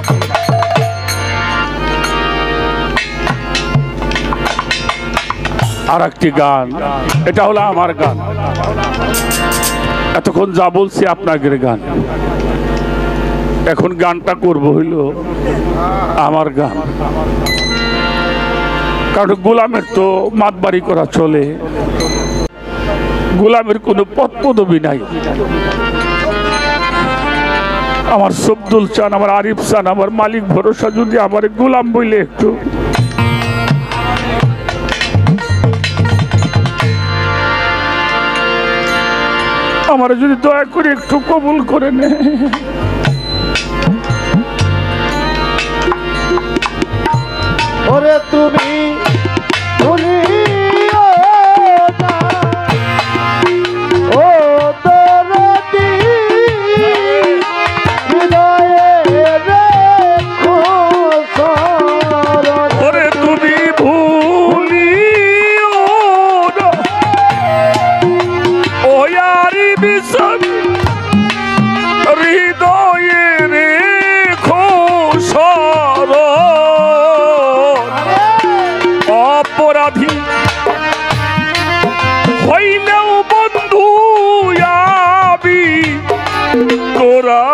[SPEAKER 2] আর একটি গান, এটা হলো আমার গান। এতক্ষণ যা বলছি আপনাদের গান, এখন গানটা করব হইল আমার গান। কারণ গোলামের তো মাতবাড়ি করা চলে, গোলামের কোনো পদ পদবি নাই। আমার শব্দুল চান, আমার আরিফ চান, আমার মালিক ভরসা যদি আমার গোলাম বইলে একটু আমার যদি দয়া করে একটু কবুল করে নে।
[SPEAKER 3] ওরে তুমি ভুলিও না, ও দরদি হৃদয়ে রেখো শরণ।
[SPEAKER 2] ওরে তুমি ভুলিও না, ও ইয়ারি বিশন হৃদয়ে রেখো শরণ। অপরাধী হইলেও বন্ধু আমি তোরা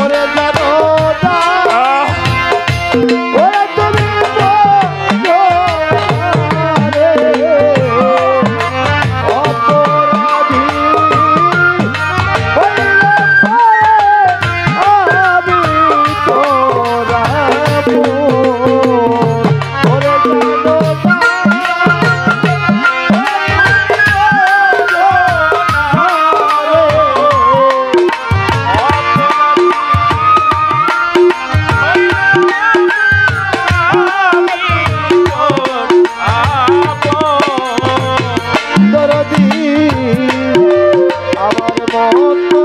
[SPEAKER 3] ওরে জানো না, ওরে তুমি বলো রে, অপরাধী হইলে আমি তোরা ওরে জানো না, দরদি আমার মতো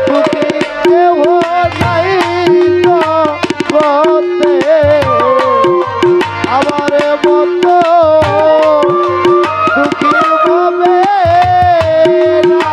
[SPEAKER 3] দুঃখী কেহ নাই জগতে, আমার মতো দুঃখী হবে না।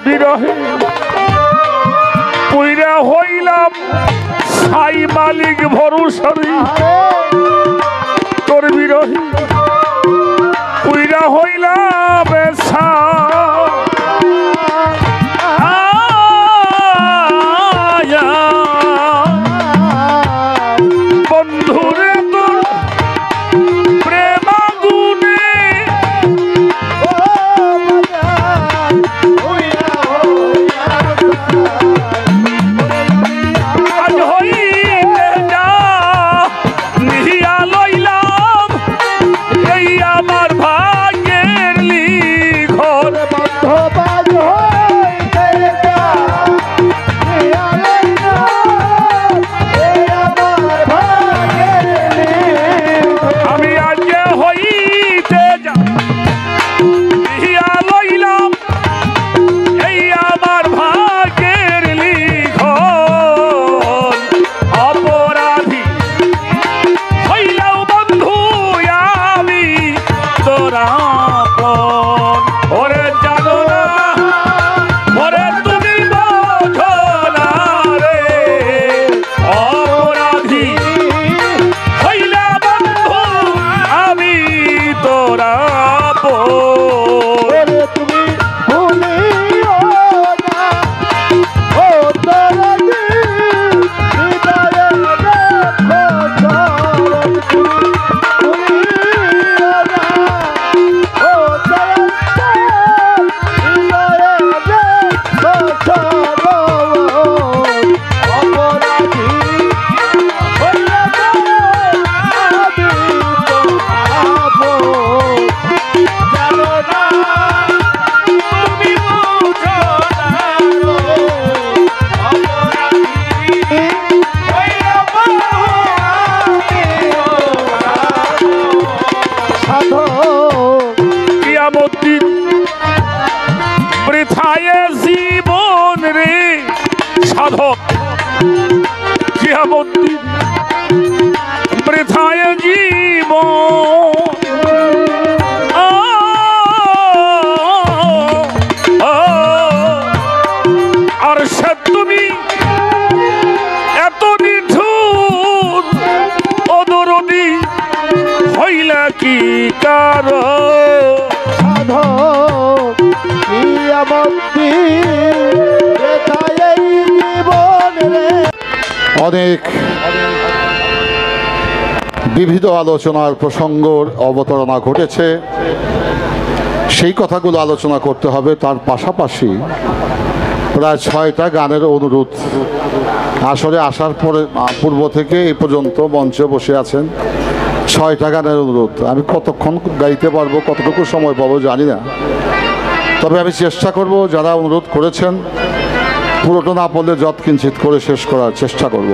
[SPEAKER 2] বিরহে পুইরা হইলাম সাই মালিক ভরসারি, তোর বিরহে সাধক কিয়ামতদিন বৃথায় আর সে তুমি এত নিঠুর অদরদি হইলা কি কারণ
[SPEAKER 3] সাধক কিয়ামতদিন বৃথায় এই জীবন রে।
[SPEAKER 1] অনেক বিবিধ আলোচনার প্রসঙ্গর অবতারণা ঘটেছে, সেই কথাগুলো আলোচনা করতে হবে। তার পাশাপাশি প্রায় 6টা গানের অনুরোধ আসলে আসার পরে পূর্ব থেকে এই পর্যন্ত মঞ্চে বসে আছেন। 6টা গানের অনুরোধ। আমি কতক্ষণ গাইতে পারবো, কতটুকু সময় পাবো জানি না, তবে আমি চেষ্টা করব যারা অনুরোধ করেছেন পুরোটা না পড়লে যৎকিঞ্চিত করে শেষ করার চেষ্টা করব।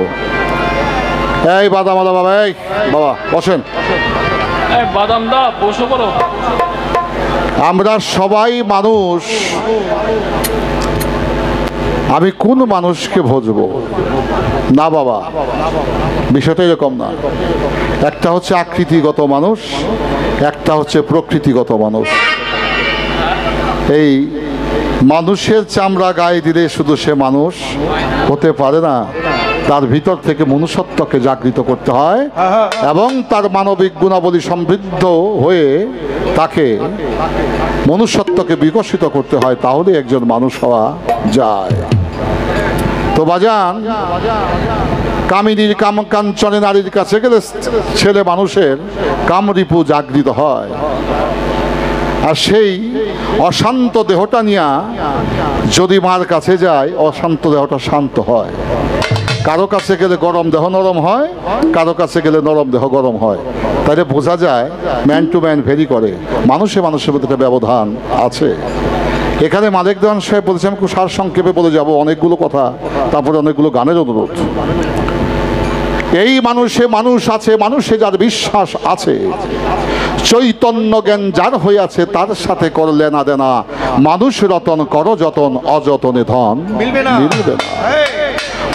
[SPEAKER 1] এই বাদামালা বাবা, এই বাবা বসেন।
[SPEAKER 2] বাদাম দা বসে পড়ো।
[SPEAKER 1] আমরা সবাই মানুষ। আমি কোন মানুষকে ভজবো না বাবা, বিষয়টা এরকম না। একটা হচ্ছে আকৃতিগত মানুষ, একটা হচ্ছে প্রকৃতিগত মানুষ। এই মানুষের চামড়া গায়ে দিলে শুধু সে মানুষ হতে পারে না, তার ভিতর থেকে মনুষ্যত্বকে জাগৃত করতে হয় এবং তার মানবিক গুণাবলী সমৃদ্ধ হয়ে তাকে মনুষ্যত্বকে বিকশিত করতে হয়, তাহলে একজন মানুষ হওয়া যায়। তো বাজান, কামিনীর কাম কাঞ্চনে নারীর কাছে গেলে ছেলে মানুষের কামরিপু জাগৃত হয়, আর সেই অশান্ত দেহটা নিয়ে যদি মার কাছে যায় অশান্ত দেহটা শান্ত হয়। কারো কাছে গেলে গরম দেহ নরম হয়, কারো কাছে গেলে নরম দেহ গরম হয়। তাহলে বোঝা যায় ম্যান টু ম্যান ভেরি করে, মানুষের মধ্যে একটা ব্যবধান আছে। এখানে মালিক দেওয়ান সাহেব বলেছে, আমি খুব সার সংক্ষেপে বলে যাব, অনেকগুলো কথা, তারপরে অনেকগুলো গানের অনুরোধ। এই মানুষে মানুষ আছে, মানুষে যার বিশ্বাস আছে, চৈতন্য জ্ঞান যার হইয়াছে, তার সাথে করলে না দেনা, মানুষ রতন কর যতন, অযতনে ধন মিলবে না।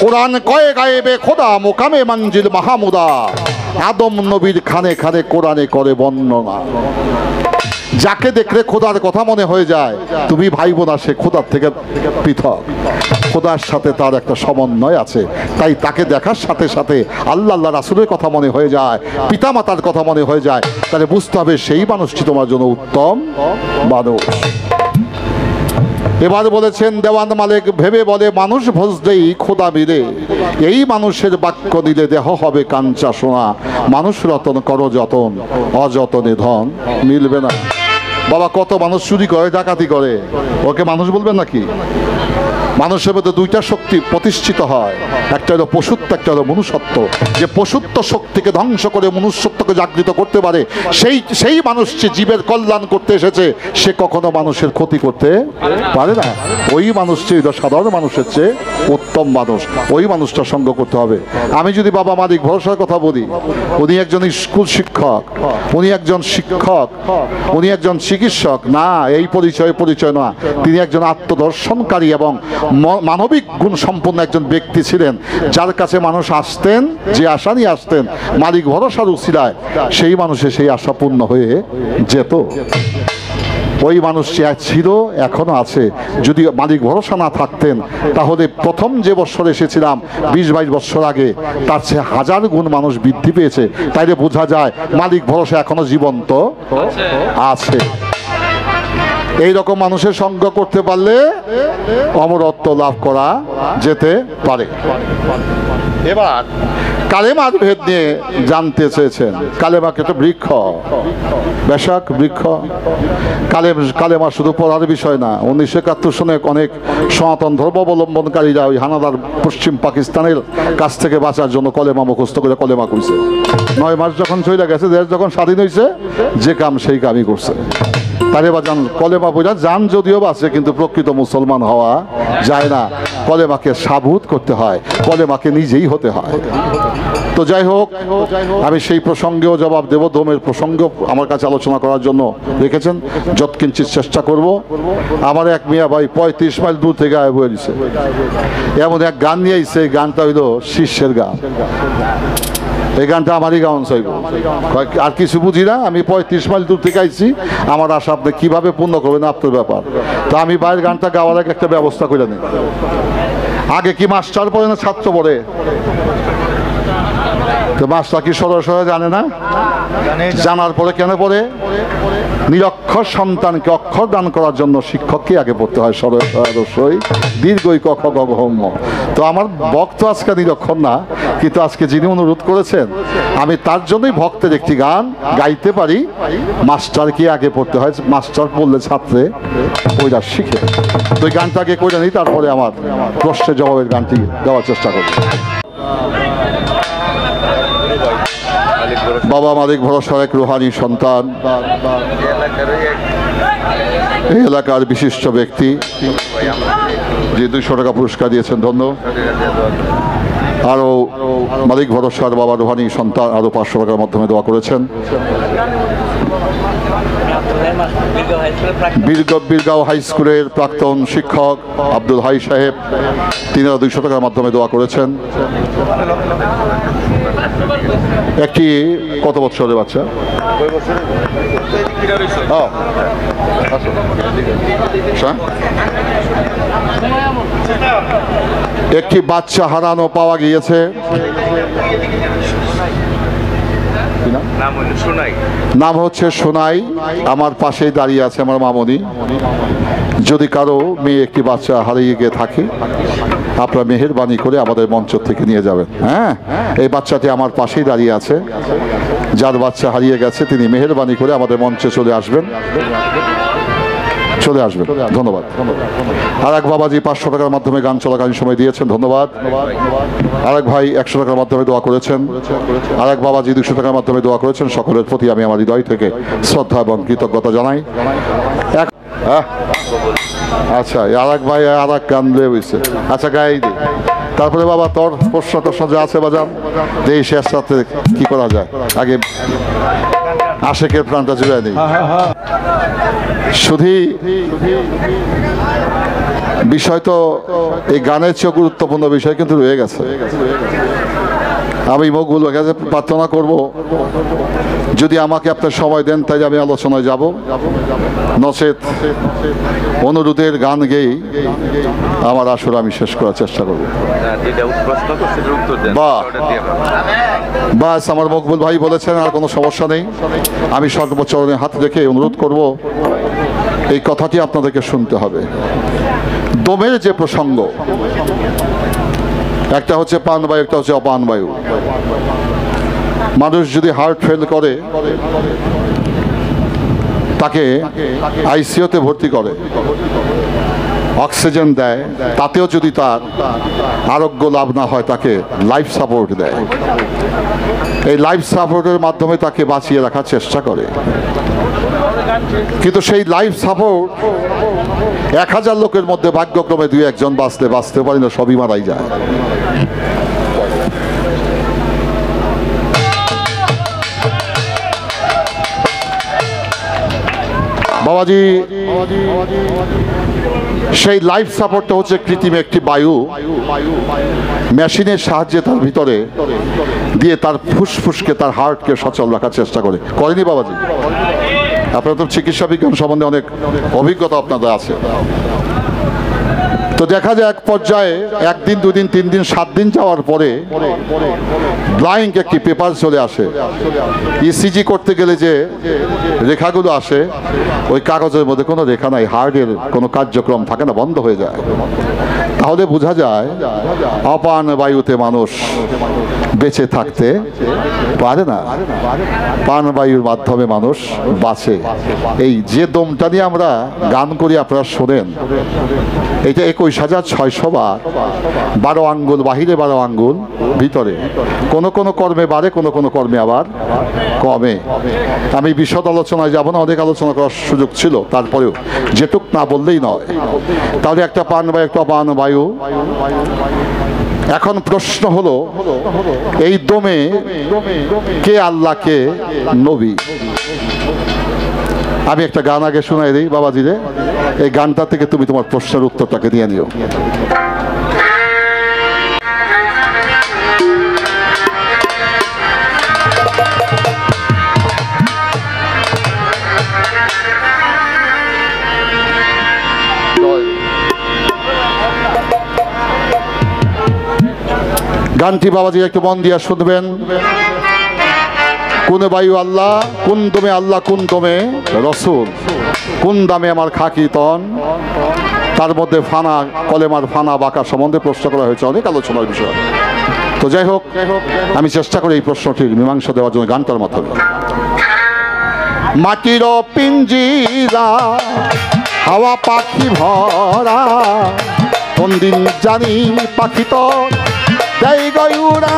[SPEAKER 1] কোরআন কয়ে গায়েবে খোদা মোকামে মঞ্জিল মাহমুদা, আদম নবীর খানে খানে কোরআনে করে বর্ণনা। যাকে দেখলে খোদার কথা মনে হয়ে যায়, তুমি ভাই বোন, সে খোদার থেকে পৃথক, খোদার সাথে তার একটা সমন্বয় আছে। তাই তাকে দেখার সাথে সাথে আল্লাহ রাসূলের কথা মনে হয়ে যায়, পিতামাতার কথা মনে হয়ে যায়। তাহলে বুঝতে হবে সেই মানুষটি তোমার জন্য উত্তম মানুষ। এবার বলেছেন দেওয়ান মালিক ভেবে বলে, মানুষ ভজলেই খোদা মিলে, এই মানুষের বাক্য দিলে দেহ হবে কাঞ্চা সোনা, মানুষ রতন করো যতন, অযতনে ধন মিলবে না। বাবা, কত মানুষ চুরি করে, ডাকাতি করে, ওকে মানুষ বলবেন নাকি? মানুষের মধ্যে দুইটা শক্তি প্রতিষ্ঠিত হয়, একটা হলো পশুত্ব, একটা হলো মনুষ্যত্ব। যে পশুত্ব শক্তিকে ধ্বংস করে মনুষ্যত্বকে জাগৃত করতে পারে, সেই মানুষটি জীবের কল্যাণ করতে এসেছে, সে কখনো মানুষের ক্ষতি করতে পারে না। ওই মানুষটি সাধারণ মানুষের চেয়ে উত্তম মানুষ, ওই মানুষটার সঙ্গ করতে হবে। আমি যদি বাবা মালিক ভরসার কথা বলি, উনি একজন স্কুল শিক্ষক, উনি একজন শিক্ষক, উনি একজন চিকিৎসক না, এই পরিচয় না। তিনি একজন আত্মদর্শনকারী এবং মানবিক গুণ সম্পন্ন একজন ব্যক্তি ছিলেন, যার কাছে মানুষ আসতেন, যে আশা নিয়ে আসতেন মালিক ভরসার উছিলায়, সেই মানুষের সেই আশা পূর্ণ হয়ে যেত। ওই মানুষটি ছিল, এখনো আছে। যদি মালিক ভরসা না থাকতেন, তাহলে প্রথম যে বছর এসেছিলাম 20-22 বছর আগে, তার চেয়ে 1000 গুণ মানুষ বৃদ্ধি পেয়েছে। তাইলে বোঝা যায় মালিক ভরসা এখনো জীবন্ত আছে। এই রকম মানুষের সঙ্গ করতে পারলে অমরত্ব লাভ করা যেতে পারে। এবার কালেমার ভেদ নিয়ে জানতে চেয়েছেন। কালেমাকে একটা বৃক্ষ, বেশক বৃক্ষ। কালেমা শুধু পড়ার বিষয় না। 1971 সনে অনেক সনাতন ধর্মাবলম্বনকারীরা ওই হানাদার পশ্চিম পাকিস্তানের কাছ থেকে বাঁচার জন্য কলেমা মুখস্থ করে কলেমা করছে। 9 মাস যখন চলে গেছে, দেশ যখন স্বাধীন হয়েছে, যে কাম সেই কামই করছে। তারে বাজান কলেমা পড়া যান যদিও বাঁচে, কিন্তু প্রকৃত মুসলমান হওয়া যায় না। কলেমাকে সাবুত করতে হয়, কলেমাকে নিজেই হতে হয়। তো যাই হোক, আমি সেই প্রসঙ্গেও জবাব দেব, দমের প্রসঙ্গ আমার কাছে আলোচনা করার জন্য রেখেছেন, যৎকিঞ্চিত চেষ্টা করব। আমার এক মিয়া ভাই 35 মাইল দূর থেকে আয় বয়ে দিছে, এমন এক গান নিয়ে আইছে, এই গানটা হইল শিষ্যের গান। এই গানটা আমারই গান চাইব, আর কিছু বুঝি না। আমি 35 মাইল দূর থেকে আইছি, আমার আশা আপনি কিভাবে পূর্ণ করবেন আপনার ব্যাপার। তো আমি বাইরের গানটা গাওয়ার আগে একটা ব্যবস্থা করে নিই। আগে কি মাস্টার পড়ে না ছাত্র পড়ে? তো মাস্টার কি সরাসরি জানে না? জানার পরে কেন পড়ে? নিরক্ষর সন্তানকে অক্ষর দান করার জন্য শিক্ষককে আগে পড়তে হয় সরস্বই দীর্ঘই ক খ গ ঘ ম। তো আমার ভক্ত আজকে নিরক্ষর না, কিন্তু আজকে যিনি অনুরোধ করেছেন, আমি তার জন্যই ভক্তের একটি গান গাইতে পারি। মাস্টারকে আগে পড়তে হয়, মাস্টার পড়লে ছাত্রে ওইটা শিখে। তো ওই গানটা আগে করে নিই, তারপরে আমার প্রশ্নের জবাবের গানটি দেওয়ার চেষ্টা করি। বাবা মালিক ভরসার এক রুহানি সন্তান, এই এলাকার বিশিষ্ট ব্যক্তি, যে 200 টাকা পুরস্কার দিয়েছেন, ধন্য। আরও মালিক ভরসার বাবা রুহানি সন্তান আরও 500 টাকার মাধ্যমে দোয়া করেছেন। বীরগাঁও হাই স্কুলের প্রাক্তন শিক্ষক আব্দুল হাই সাহেব, তিনি 200 টাকার মাধ্যমে দোয়া করেছেন। একটি কত বছরের বাচ্চা? একটি বাচ্চা হারানো পাওয়া গিয়েছে, নাম হচ্ছে সোনাই। আমার পাশেই দাঁড়িয়ে আছে আমার মামনি। যদি কারো মেয়ে একটি বাচ্চা হারিয়ে গিয়ে থাকে, আপনারা মেহেরবানি করে আমাদের মঞ্চ থেকে নিয়ে যাবেন। হ্যাঁ, এই বাচ্চাটি আমার পাশেই দাঁড়িয়ে আছে। যার বাচ্চা হারিয়ে গেছে তিনি মেহেরবানি করে আমাদের মঞ্চে চলে আসবেন। ধন্যবাদ। আর এক বাবাজি 500 টাকার মাধ্যমে গান চলাকালীন সময় দিয়েছেন, ধন্যবাদ। আর এক ভাই 100 টাকার মাধ্যমে দোয়া করেছেন। আর এক বাবাজি 200 টাকার মাধ্যমে দোয়া করেছেন। সকলের প্রতি আমি আমার হৃদয় থেকে শ্রদ্ধা এবং কৃতজ্ঞতা জানাই। আচ্ছা, আর এক ভাই আর এক গান লেগেছে, আচ্ছা গাই দিই। তারপরে বাবা তোর প্রশ্ন যা আছে বাজান, যে এই শেষ রাতে কি করা যায়, আগে আশেকের প্রাণটা জুড়ে নেই। শুধু বিষয় তো এই গানের চেয়ে গুরুত্বপূর্ণ বিষয় কিন্তু রয়ে গেছে। আমি মকবুলের কাছে প্রার্থনা করব, যদি আমাকে আপনার সময় দেন তাই আমি আলোচনায় যাব, নচেত অনুরোধের গান গেয়েই আমার আসর আমি শেষ করার চেষ্টা করব। বাস আমার মকবুল ভাই বলেছেন, আর কোনো সমস্যা নেই। আমি সর্বোচ্চরণে হাত রেখে অনুরোধ করব, এই কথাটি আপনাদেরকে শুনতে হবে। দমের যে প্রসঙ্গ, একটা হচ্ছে প্রাণবায়ু, একটা হচ্ছে অপানবায়ু। মানুষ যদি হার্ট ফেল করে, তাকে আইসিইউতে ভর্তি করে, অক্সিজেন দেয়, তাতেও যদি তার আরোগ্য লাভ না হয়, তাকে লাইফ সাপোর্ট দেয়। এই লাইফ সাপোর্টের মাধ্যমে তাকে বাঁচিয়ে রাখার চেষ্টা করে। কিন্তু সেই লাইফ সাপোর্ট 1000 লোকের মধ্যে ভাগ্যক্রমে 2-1 জন বাঁচতে পারি না, সবই মারাই যায়। বাবাজি, সেই লাইফ সাপোর্টটা হচ্ছে কৃত্রিম একটি বায়ু, মেশিনের সাহায্যে তার ভিতরে দিয়ে তার ফুসফুসকে, তার হার্টকে সচল রাখার চেষ্টা করেনি বাবাজি? আপনার তো চিকিৎসা বিজ্ঞান সম্বন্ধে অনেক অভিজ্ঞতা আপনাদের আছে। তো দেখা যায় এক পর্যায়ে 1 দিন 2 দিন 3 দিন 7 দিন যাওয়ার পরে ব্লাইঙ্ক একটি পেপার চলে আসে। ইসিজি করতে গেলে যে রেখাগুলো আসে, ওই কাগজের মধ্যে কোনো রেখা নাই, হার্টের কোনো কার্যক্রম থাকে না, বন্ধ হয়ে যায়। তাহলে বোঝা যায় অপান বায়ুতে মানুষ বেঁচে থাকতে পারে না, প্রাণবায়ুর মাধ্যমে মানুষ বাঁচে। এই যে দমটা নিয়ে আমরা গান করি আপনারা শোনেন, এটা 21,600 বার, 12 আঙ্গুল বাহিরে 12 আঙ্গুল ভিতরে, কোন কোন কর্মে বাড়ে, কোন কোন কর্মে আবার কমে। আমি বিশদ আলোচনায় যাব না, অনেক আলোচনা করার সুযোগ ছিল, তারপরেও যেটুক না বললেই নয়। তাহলে একটা প্রাণবায়ু, একটা অপান বায়ু। এখন প্রশ্ন হলো, এই দমে কে আল্লাহ, কে নবী? আমি একটা গান আগে শোনাই দিই বাবাজিরে, এই গানটা থেকে তুমি তোমার প্রশ্নের উত্তরটাকে দিয়ে নিও। গানটি বাবাজি একটু মন দিয়া শুনবেন। কোন বায়ু আল্লাহ, কোন দমে আল্লাহ, কোন দমে রসুল, কোন দামে আমার খাকি তন, তার মধ্যে ফানা, কলেমার ফানা বাঁকা সম্বন্ধে প্রশ্ন করা হয়েছে, অনেক আলোচনার বিষয়। তো যাই হোক, আমি চেষ্টা করি এই প্রশ্নটির মীমাংসা দেওয়ার জন্য গানটার মাধ্যমে। মাটির পিঞ্জিরা হাওয়া পাখি ভরা, কোন দিন জানি পাখি তো দেয় গয়ুরা।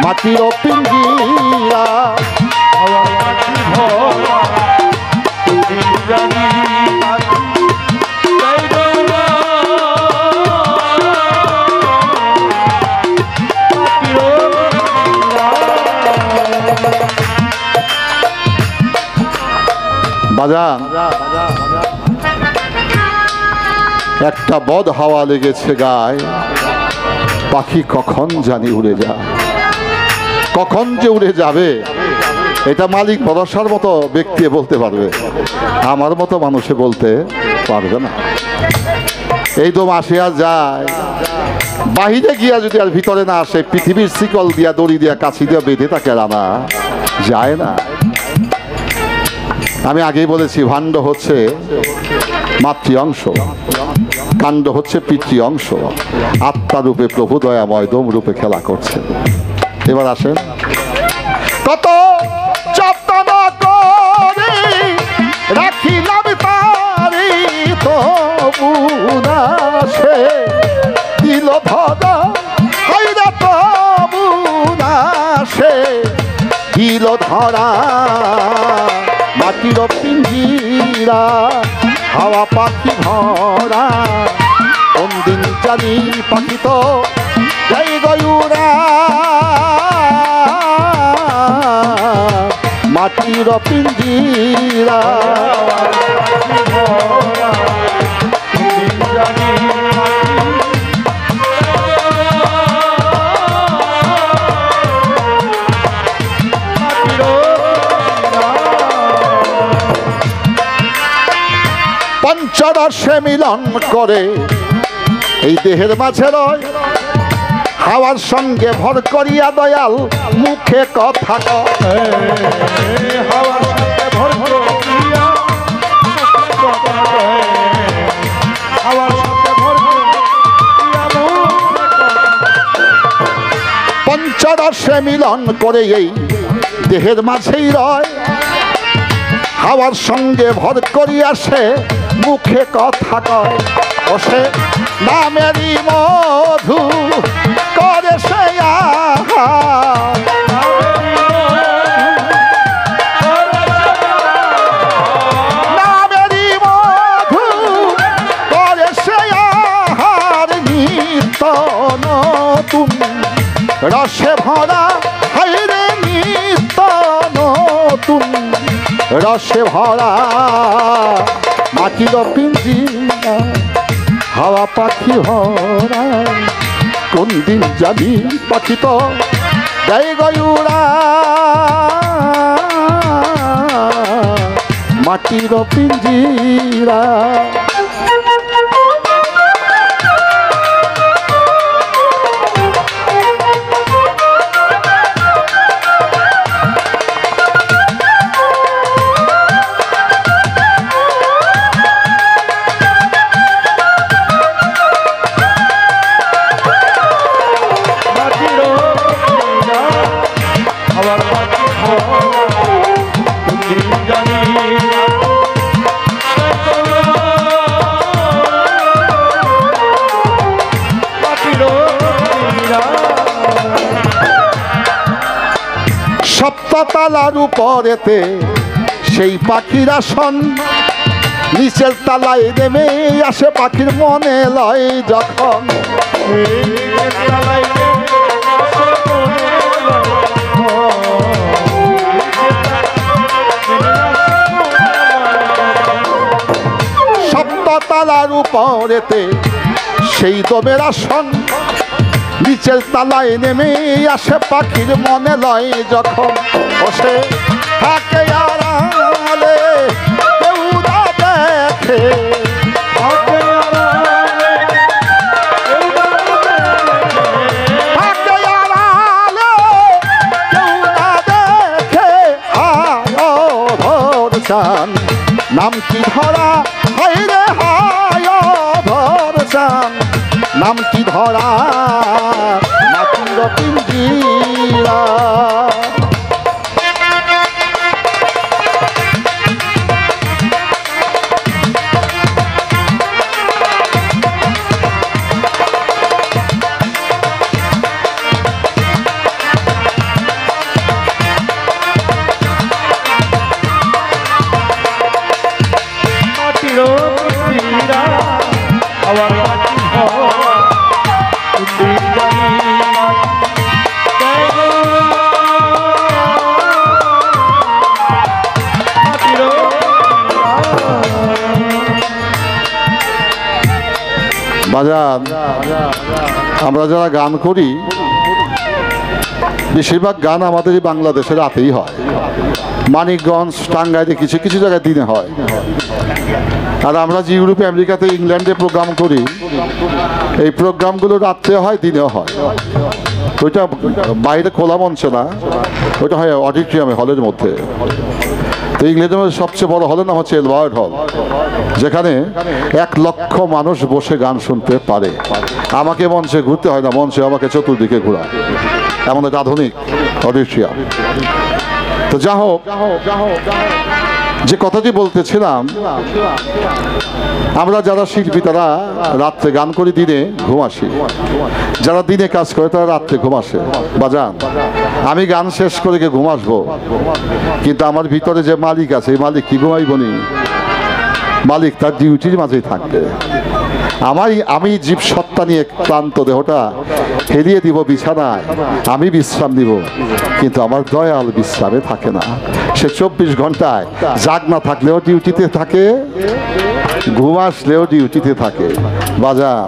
[SPEAKER 1] মাটির পিঞ্জিরা হাওয়া পাখি ভরা, কোন দিন জানি বাজান। একটা বদ হাওয়া লেগেছে গায়ে, পাখি কখন জানি উড়ে যায়। কখন যে উড়ে যাবে এটা মালিক ভরসার মতো ব্যক্তি বলতে পারবে, আমার মতো মানুষে বলতে পারবে না। এই দম আসিয়া যায়, বাহিরে গিয়া যদি আর ভিতরে না আসে, পৃথিবীর শিকল দিয়া, দড়ি দিয়া, কাছি দিয়া বেঁধে তাকে আনা যায় না। আমি আগেই বলেছি, ভাণ্ড হচ্ছে মাতৃ অংশ, কাণ্ড হচ্ছে পিতৃ অংশ। আত্মারূপে প্রভু দয়াময় দম রূপে খেলা করছে। এবার আসেন, কত যত্ন করে রাখিলাম তারি, তবু না সে দিল ধরা, হায়রে তবু না সে দিল ধরা। মাটির পিঞ্জিরা হাওয়া পাখি ভরা, কোন দিন জানি পাখি তো যাই গয়ুরা। মাটির পিঞ্জিরা পঞ্চরসে মিলন করে এই দেহের মাঝে রয়, হাওয়ার সঙ্গে ভর করিয়া দয়াল মুখে কথা কয়। হাওয়ার সঙ্গে ভর করিয়া হাওয়ার সঙ্গে ভর পঞ্চরসে মিলন করে এই দেহের মাঝেই রয়, হাওয়ার সঙ্গে ভর করিয়া সে মুখে কথা কয়। ও সে নামেরই মধু করে সে আহার, নামেরই মধু করে সে আহার, নিত্য নতুন রসে ভরা, হায়রে নিত্য নতুন রসে ভরা। মাটির পিঞ্জিরা হাওয়া পাখি ভরা, কোন দিন যাবি পাখি তো দেয় গয়ুরা। মাটির পিঞ্জিরা তলার উপরেতে সেই পাখির আসন, নিচের তলায় নেমে আসে পাখির মনে লয় যখন। সপ্ততলার উপরেতে সেই দমের আসন, নিচের তলায় নেমে আসে পাখির মনে লয় যখন। বসে থাকে আড়ালে কেউ না দেখে, থাকে আড়ালে কেউ না দেখে। আয় ভরসান নাম কি ধরা, হায় রে হায় ভরসান নাম কি ধরা, মাটির পিঞ্জিরা। বাজান, আমরা যারা গান করি বেশিরভাগ গান আমাদের এই বাংলাদেশের রাতেই হয়। মানিকগঞ্জ, টাঙ্গাইলে কিছু কিছু জায়গায় দিনে হয়। আর আমরা যে ইউরোপে, আমেরিকাতে, ইংল্যান্ডে প্রোগ্রাম করি, এই প্রোগ্রামগুলো রাত্রে হয়, দিনেও হয়। ওইটা বাইরে খোলা মঞ্চে না, ওইটা হয় অডিটোরিয়ামে, হলের মধ্যে। তো ইংল্যান্ডের মধ্যে সবচেয়ে বড় হলের নাম হচ্ছে এলবার্ট হল, যেখানে 1 লক্ষ মানুষ বসে গান শুনতে পারে। আমাকে মঞ্চে ঘুরতে হয় না, মঞ্চে আমাকে চতুর্দিকে ঘোরায়, এমন একটা আধুনিক অডিটোরিয়াম। তো যা হোক, যে কথাটি বলতেছিলাম, আমরা যারা শিল্পী তারা রাত্রে গান করি, দিনে ঘুম আসি। যারা দিনে কাজ করে তারা রাত্রে ঘুম আসে। বাজান, আমি গান শেষ করে গিয়ে ঘুম আসবো, কিন্তু আমার ভিতরে যে মালিক আছে, এই মালিক কি ঘুমাইবনি? মালিক তার ডিউটির মাঝেই থাকবে। আমি জীব সত্তা নিয়ে ক্লান্ত দেহটা ফেলিয়ে দিব বিছানায়, আমি বিশ্রাম দিব, কিন্তু আমার দয়াল বিশ্রামে থাকে না। সে 24 ঘন্টায় জাগ না থাকলেও ডিউটিতে থাকে, ঘুম আসলেও ডিউটিতে থাকে। বাজান,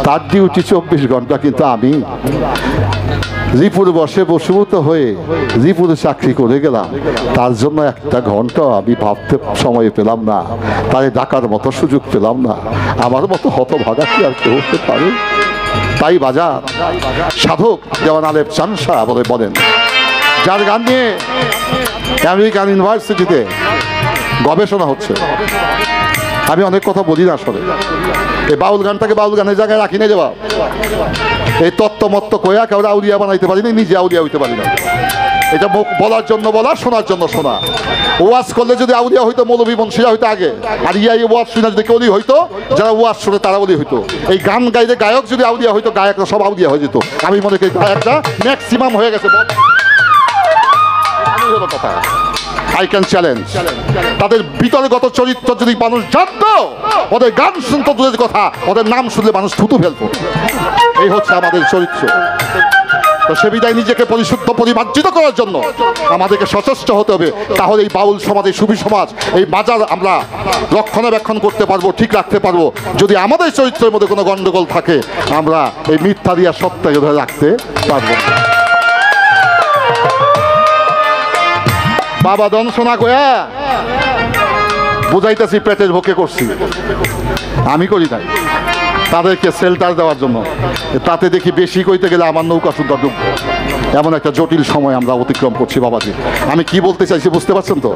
[SPEAKER 1] তার ডিউটি 24 ঘন্টা, কিন্তু আমি রিপুর বসে বসীভূত হয়ে রিপুরে চাকরি করে গেলাম, তার জন্য 1টা ঘন্টা আমি ভাবতে সময় পেলাম না, তারে ডাকার মতো সুযোগ পেলাম না। আমার মতো হতভাগা কি আর কেউ হতে পারে? তাই বাজার সাধক দেওয়ান আলেপ চান শাহ বলেন, যার গান নিয়ে আমেরিকান ইউনিভার্সিটিতে গবেষণা হচ্ছে। আমি অনেক কথা বলি না আসলে, এই বাউল গানটাকে বাউল গানের জায়গায় রাখি না যাওয়া। এই তত্ত্বমত্ত কয়া কেউ আউলিয়া বানাইতে পারি না, নিজে আউলিয়া হইতে পারি না। এটা বলার জন্য বলা, শোনার জন্য শোনা। ওয়াজ করলে যদি আউলিয়া হইতো, মৌলভী বংশীরা হইতো আগে। আর এই ওয়াজ শুনে যদি কেউ হইতো, যারা ওয়াজ শুনে তারা বলি হইতো। এই গান গাইলে গায়ক যদি আউলিয়া হইতো, গায়করা সব আউলিয়া হয়ে যেত। আমি মনে করি গায়করা ম্যাক্সিমাম হয়ে গেছে। কথা আই ক্যান চ্যালেঞ্জ, তাদের বিতর্গত চরিত্র যদি মানুষ জানতো, ওদের গান শুনতো দূরের কথা, ওদের নাম শুনলে মানুষ থুতু ফেলতো। এই হচ্ছে আমাদের চরিত্র। তো সে বিদায় নিজেকে পরিশুদ্ধ, পরিমার্জিত করার জন্য আমাদেরকে সচেষ্ট হতে হবে। তাহলে এই বাউল সমাজ, এই সুফি সমাজ, এই বাজার আমরা রক্ষণাবেক্ষণ করতে পারবো, ঠিক রাখতে পারবো। যদি আমাদের চরিত্রের মধ্যে কোনো গণ্ডগোল থাকে, আমরা এই মিথ্যা দিয়া সত্যকে ধরে রাখতে পারবো। বাবা দংশনা কয়া বুঝাইতেছি, পেটের ভোকে করছি, আমি করি নাই, তাদেরকে শেল্টার দেওয়ার জন্য। তাতে দেখি বেশি কইতে গেলে আমার নৌকা সুদ্ধা ডুববে। এমন একটা জটিল সময় আমরা অতিক্রম করছি। বাবাজি, আমি কি বলতে চাইছি বুঝতে পারছেন তো?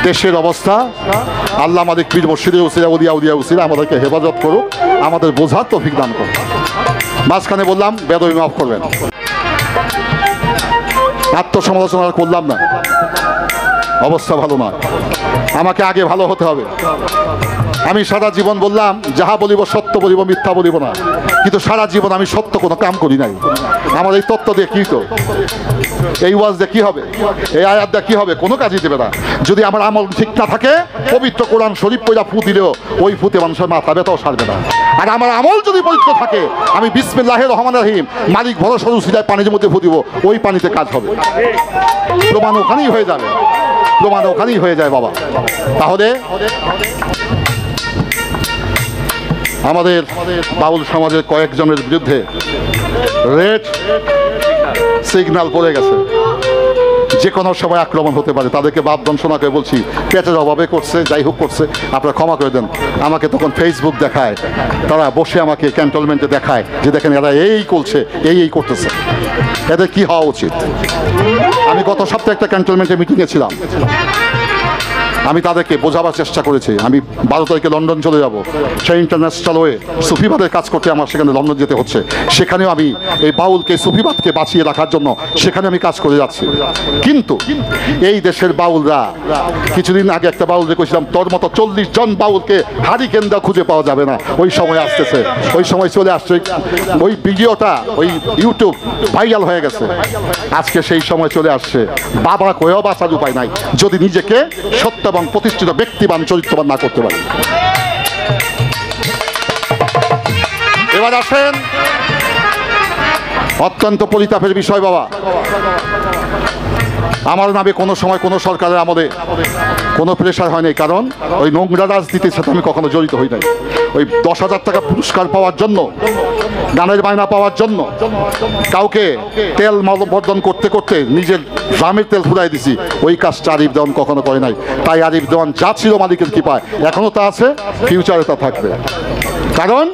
[SPEAKER 1] দেশের অবস্থা, আল্লাহ আমাদের পীর মুর্শিদের উসিলা, উলিয়া উলিয়া উসিলা আমাদেরকে হেফাজত করুক, আমাদের বোঝার তৌফিক দান করুক। মাঝখানে বললাম বেদবি মাফ করবেন, আত্মসমালোচনা করলাম না, অবস্থা ভালো নয়। আমাকে আগে ভালো হতে হবে। আমি সারা জীবন বললাম যাহা বলিব সত্য বলিব, মিথ্যা বলিব না, কিন্তু সারা জীবন আমি সত্য কোনো কাম করি নাই। আমার এই তত্ত্ব দিয়ে কি তো, এই ওয়াজ দিয়ে কি হবে, এই আয়াত দিয়ে কি হবে? কোনো কাজই দেবে না। যদি আমার আমল ঠিক না থাকে, পবিত্র কোরআন শরীফ পয়লা ফু দিলেও ওই ফুতে মানুষের মাথা ব্যথাও সারবে না। আর আমার আমল যদি পবিত্র থাকে, আমি বিসমিল্লাহির রহমানির রহিম মালিক ভরসা উসিলায় পানির মধ্যে ফু দিব, ওই পানিতে কাজ হবে। প্রমাণ ওখানেই হয়ে যাবে, প্রমাণ ওখানেই হয়ে যায় বাবা। তাহলে আমাদের বাউল সমাজের কয়েকজনের বিরুদ্ধে রেড সিগন্যাল পড়ে গেছে। যে কোনো সময় আক্রমণ হতে পারে। তাদেরকে বাপ দংশনা করে বলছি, পেটের অভাবে করছে, যাই হোক করছে, আপনারা ক্ষমা করে দেন। আমাকে তখন ফেসবুক দেখায়, তারা বসে আমাকে ক্যান্টনমেন্টে দেখায় যে দেখেন এরা এই করছে, এই করতেছে, এদের কি হওয়া উচিত। আমি গত সপ্তাহে একটা ক্যান্টনমেন্টে মিটিংয়ে ছিলাম। আমি তাদেরকে বোঝাবার চেষ্টা করেছি। আমি 12 তারিখে লন্ডন চলে যাব, সেই ইন্টারন্যাশনাল ওয়ে সুফিবাদের কাজ করতে আমার সেখানে লন্ডন যেতে হচ্ছে। সেখানেও আমি এই বাউলকে, সুফিবাদকে বাঁচিয়ে রাখার জন্য সেখানে আমি কাজ করে যাচ্ছি। কিন্তু এই দেশের বাউলরা, কিছুদিন আগে একটা বাউল দেখেছিলাম, তোর মতো 40 জন বাউলকে হারিকেন দা খুঁজে পাওয়া যাবে না। ওই সময় আসতেছে, ওই সময় চলে আসছে। ওই ভিডিওটা ওই ইউটিউব ভাইরাল হয়ে গেছে। আজকে সেই সময় চলে আসছে। বাবা কয়েও বাঁচার উপায় নাই যদি নিজেকে সত্য এবং প্রতিষ্ঠিত ব্যক্তিবান, চরিত্রবান না করতে পারে। এবার আসেন অত্যন্ত পরিতাপের বিষয় বাবা। আমার নামে কোনো সময় কোনো সরকারের আমলে কোনো প্রেশার হয় নাই, কারণ ওই নোংরা রাজনীতির সাথে আমি কখনো জড়িত হই নাই। ওই 10,000 টাকা পুরস্কার পাওয়ার জন্য, গানের বায়না পাওয়ার জন্য কাউকে তেল বর্ধন করতে করতে নিজের গ্রামের তেল ফুরাই দিছি, ওই কাজটা আরিফ দেওয়ান কখনো করে নাই। তাই আরিফ দেওয়ান যা ছিল মালিকের কৃপায়, এখনো তা আছে, ফিউচারে তা থাকবে। কারণ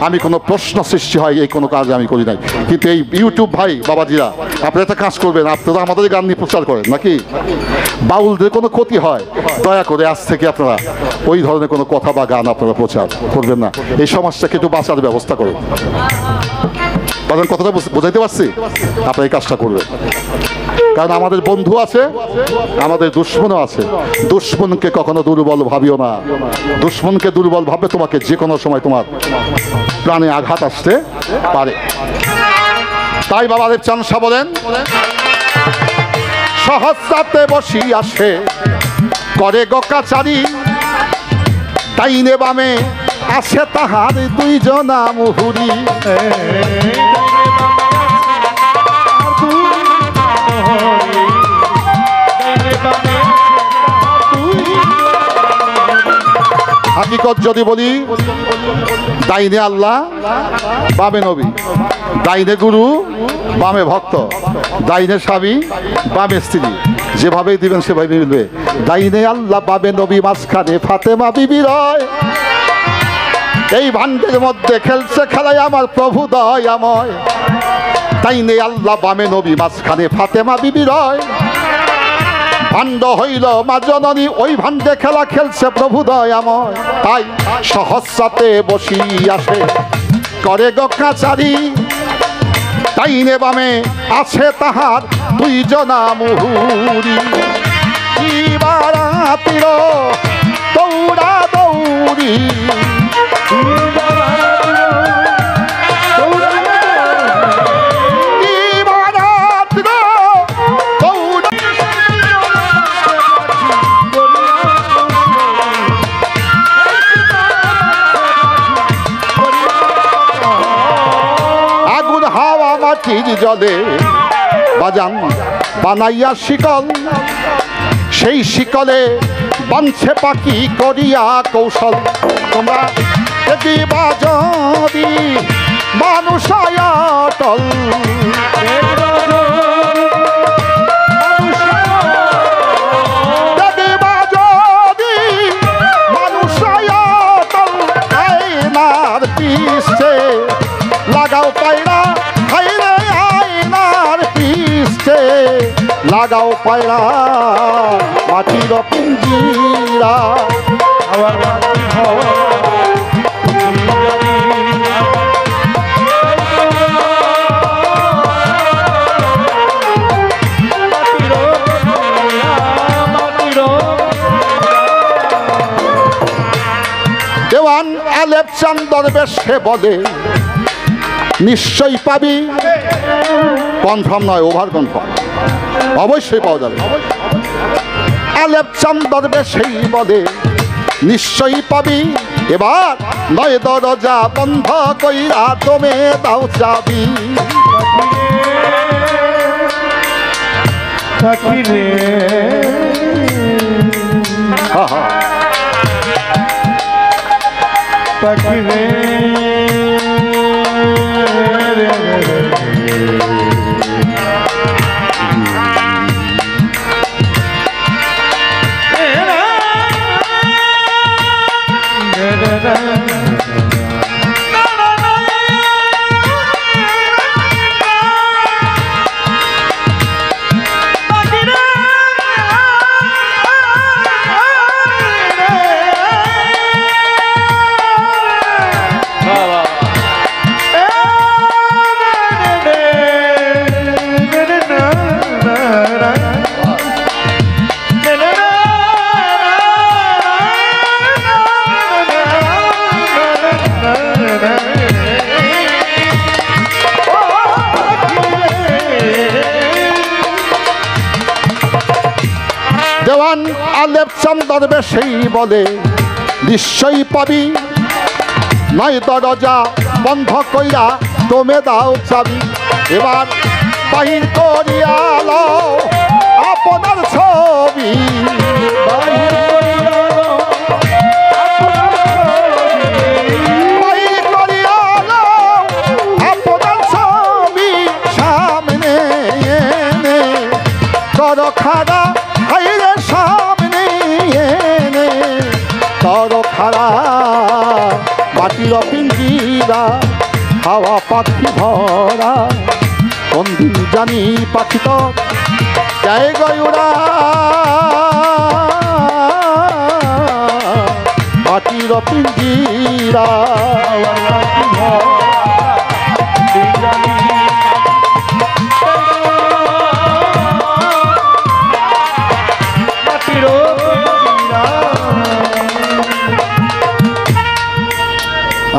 [SPEAKER 1] আমি কোনো প্রশ্ন সৃষ্টি হয় এই কোনো কাজ আমি করি নাই। কিন্তু এই ইউটিউব ভাই বাবাজিরা, আপনারা একটা কাজ করবেন, আপনারা আমাদের গান নিয়ে প্রচার করেন নাকি? বাউলদের কোনো ক্ষতি হয়, দয়া করে আজ থেকে আপনারা ওই ধরনের কোনো কথা বা গান আপনারা প্রচার করবেন না। এই সমাজটাকে একটু বাঁচার ব্যবস্থা করুন। কারণ কথাটা বোঝাইতে পারছি? আপনারা এই কাজটা করবেন। কারণ আমাদের বন্ধু আছে, আমাদের দুশ্মনও আছে। দুশ্মনকে কখনো দুর্বল ভাবিও না। দুশ্মনকে দুর্বল ভাববে, তোমাকে যে কোনো সময় তোমার প্রাণে আঘাত আসতে পারে। তাই বাবা দেবচাঁদ শাহ বলেন, সহস্রাতে বসি আসে করে গকাচারি, ডাইনে বামে আছে তাহার 2 জনা মুহুরি। হাকিকত যদি বলি, ডাইনে আল্লাহ, বামে নবী, ডাইনে গুরু, বামে ভক্ত, ডাইনে স্বামী, বামে স্ত্রী, যেভাবেই দিবেন সেভাবে মিলবে। ডাইনে আল্লাহ, বামে নবী, মাঝখানে ফাতেমা বিবি রয়। এই ভান্ডের মধ্যে খেলছে খেলায় আমার প্রভু দয়াময়। ডাইনে আল্লাহ, বামে নবী, মাঝখানে ফাতেমা বিবি রয়। ভাণ্ড হইল মা জননী, ওই ভাণ্ডে খেলা খেলছে প্রভু দয়াময়। তাই সহস্রাতে বসি আসে করে গকাচারি, ডাইনে বামে আছে তাহার 2 জনা মুহুরি। বারাতির দৌড়া দৌড়ি, জলে বাজান বানাইয়া শিকল, সেই শিকলে বাঁধছে পাখি করিয়া কৌশল। তোমরা দেখিবা যদি মানুষ অটল, দেখিবা যদি মানুষ অটল, আয়নার পিছে লাগাও পায়রা, লাগাও পায়রা মাটির পিঞ্জিরা। চান্দর বেশে বলে নিশ্চয়ই পাবি, কনফার্ম নয়, ওভার কনফার্ম, অবশ্যই পাওয়া যাবে। আলেপ চান্দর বেশেই বলে নিশ্চয়ই পাবি, এবার নয় দরজা বন্ধ কইরা তুমি দাও চাবি।
[SPEAKER 3] পাখি রে
[SPEAKER 1] হা হা
[SPEAKER 3] পাখি রে
[SPEAKER 1] দেওয়ান আলেপ চান্দর বেশেই বলে নিশ্চয়ই পাবি, নয় দরজা বন্ধ কইরা তুমি দাও চাবি। এবার বাহির করিয়া লও আপনার ছবি, বাহির করিয়া লও আপনার ছবি, সামনে এনে তর খাড়া হাইরে, সামনে এনে তর খাড়া মাটির পিঞ্জিরা হাওয়া পাখি ভরা, কোন দিন জানি পাখি তো জায়গায় ওরা, মাটির পিঞ্জিরা পাখি ভরা।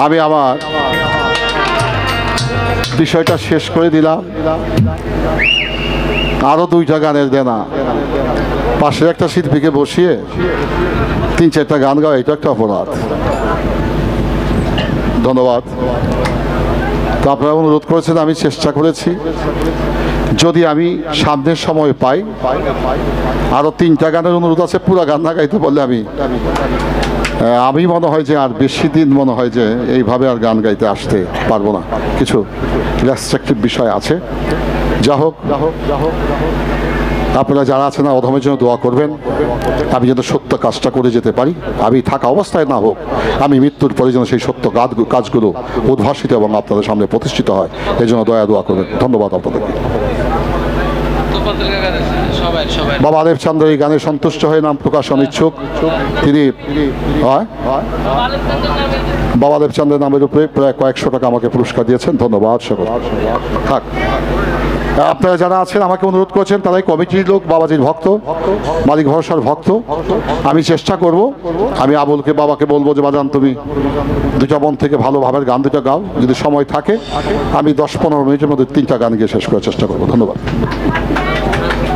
[SPEAKER 1] আমি আমার বিষয়টা শেষ করে দিলাম। আরো দুইটা গানের দেনা, পাশের একটা শিল্পীকে বসিয়ে 3-4টা গান গাওয়া, এটা একটা অপরাধ। ধন্যবাদ। তো আপনারা অনুরোধ করেছেন, আমি চেষ্টা করেছি, যদি আমি সামনের সময় পাই আরো 3টা গানের অনুরোধ আছে, পুরা গান না গাইতে বললে আমি মনে হয় যে আর বেশি দিন মনে হয় যে এইভাবে আর গান গাইতে আসতে পারবো না, কিছু রেস্ট্রিকটিভ বিষয় আছে। যা হোক, আপনারা যারা আছেন না অধমের জন্য দোয়া করবেন, আমি যেন সত্য কাজটা করে যেতে পারি, আমি থাকা অবস্থায় না হোক, আমি মৃত্যুর পরে যেন সেই সত্য কাজগুলো উদ্ভাসিত এবং আপনাদের সামনে প্রতিষ্ঠিত হয়, এই জন্য দোয়া করবেন। ধন্যবাদ আপনাদেরকে। বাবা আলেপ চান্দ এই গানে সন্তুষ্ট হয়ে নাম প্রকাশ অনিচ্ছুক, তিনি বাবা আলেপ চান্দের নামের উপরে প্রায় কয়েকশো টাকা আমাকে পুরস্কার দিয়েছেন। ধন্যবাদ সকল। থাক, আপনারা যারা আছেন আমাকে অনুরোধ করেছেন, তারাই কমিটির লোক, বাবাজির ভক্ত, মালিক ভরসার ভক্ত। আমি চেষ্টা করব, আমি আবুলকে বাবাকে বলবো যে বাজান তুমি দুটা মন থেকে ভালো ভাবের গান দুটা গাও, যদি সময় থাকে আমি 10-15 মিনিটের মধ্যে 3টা গান গিয়ে শেষ করার চেষ্টা করবো। ধন্যবাদ।